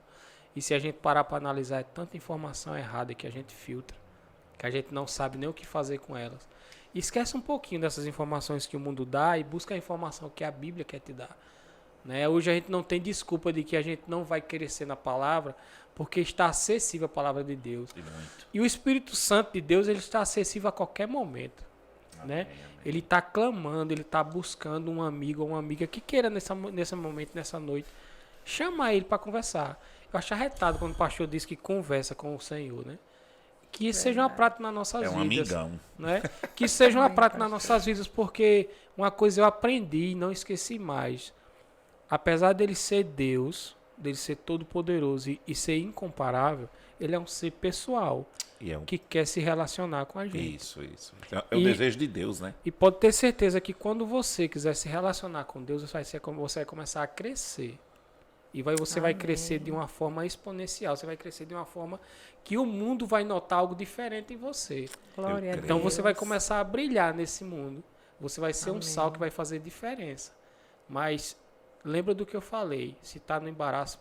e se a gente parar para analisar, é tanta informação errada que a gente filtra, que a gente não sabe nem o que fazer com elas. Esquece um pouquinho dessas informações que o mundo dá e busca a informação que a Bíblia quer te dar. Né? Hoje a gente não tem desculpa de que a gente não vai crescer na palavra, porque está acessível a palavra de Deus. E o Espírito Santo de Deus, ele está acessível a qualquer momento. Né? Amém. Ele está clamando, ele está buscando um amigo ou uma amiga que queira nesse momento, nessa noite, chamar ele para conversar. Eu acho arretado quando o pastor diz que conversa com o Senhor, né? Que isso seja uma prática nas nossas vidas. Amigão. Né? Que isso seja uma prática nas nossas vidas, porque uma coisa eu aprendi e não esqueci mais. Apesar dele ser Deus, dele ser todo-poderoso e ser incomparável, ele é um ser pessoal que quer se relacionar com a gente. Isso. É o desejo de Deus, né? E pode ter certeza que quando você quiser se relacionar com Deus, você vai começar a crescer. E você vai crescer de uma forma exponencial. Você vai crescer de uma forma que o mundo vai notar algo diferente em você. Glória a Deus. Então você vai começar a brilhar nesse mundo. Você vai ser um sal que vai fazer diferença. Mas lembra do que eu falei. Se está no embaraço,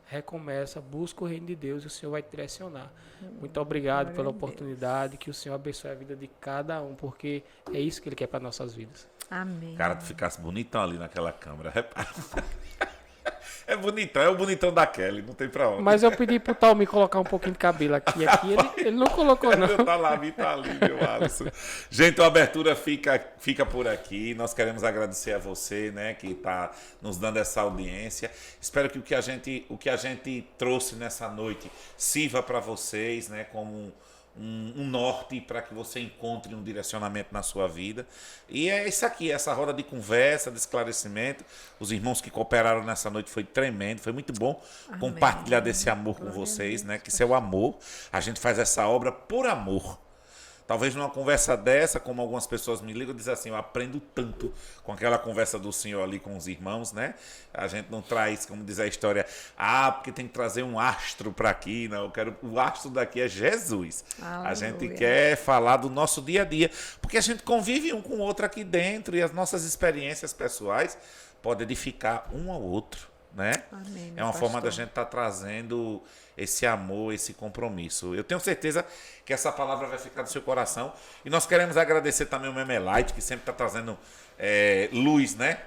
recomeça, busca o reino de Deus e o Senhor vai te direcionar. Muito obrigado pela oportunidade, que o Senhor abençoe a vida de cada um, porque é isso que Ele quer para nossas vidas. Amém. Cara, tu ficasse bonitão ali naquela câmera. Repara. É bonitão, é o bonitão da Kelly, não tem pra onde. Mas eu pedi pro Tal me colocar um pouquinho de cabelo aqui ele não colocou, não. Tá lá, tá ali, meu Alisson. Gente, a abertura fica por aqui. Nós queremos agradecer a você, né, que está nos dando essa audiência. Espero que o que a gente trouxe nessa noite sirva para vocês, né, como um norte para que você encontre um direcionamento na sua vida. E é isso aqui, essa roda de conversa, de esclarecimento. Os irmãos que cooperaram nessa noite foi tremendo, foi muito bom compartilhar desse amor com vocês, né? Que isso é o amor. A gente faz essa obra por amor. Talvez numa conversa dessa, como algumas pessoas me ligam, dizem assim, eu aprendo tanto com aquela conversa do senhor ali com os irmãos, né? A gente não traz, como diz a história, porque tem que trazer um astro para aqui. Não, o astro daqui é Jesus. Aleluia. A gente quer falar do nosso dia a dia, porque a gente convive um com o outro aqui dentro e as nossas experiências pessoais podem edificar um ao outro, né? Amém, é uma forma da gente estar trazendo esse amor, esse compromisso. Eu tenho certeza que essa palavra vai ficar no seu coração. E nós queremos agradecer também o Memelite, que sempre está trazendo luz, né?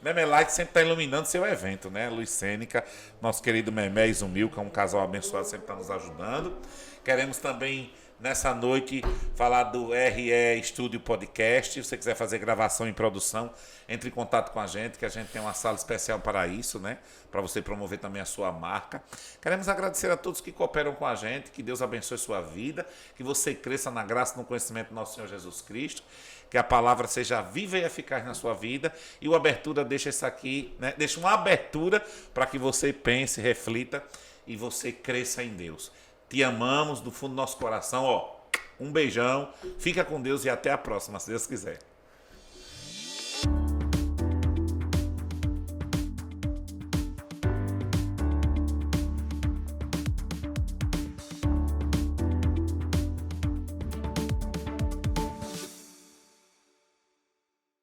Memelite sempre está iluminando seu evento, né? Luz cênica, nosso querido Memé e Zumil, que é um casal abençoado, sempre está nos ajudando. Queremos também, nessa noite, falar do RE Estúdio Podcast. Se você quiser fazer gravação e produção, entre em contato com a gente, que a gente tem uma sala especial para isso, né? Para você promover também a sua marca. Queremos agradecer a todos que cooperam com a gente, que Deus abençoe sua vida, que você cresça na graça e no conhecimento do nosso Senhor Jesus Cristo, que a palavra seja viva e eficaz na sua vida. E o Abertura deixa isso aqui, né? Deixa uma abertura para que você pense, reflita e você cresça em Deus. Te amamos do fundo do nosso coração, um beijão, fica com Deus e até a próxima, se Deus quiser.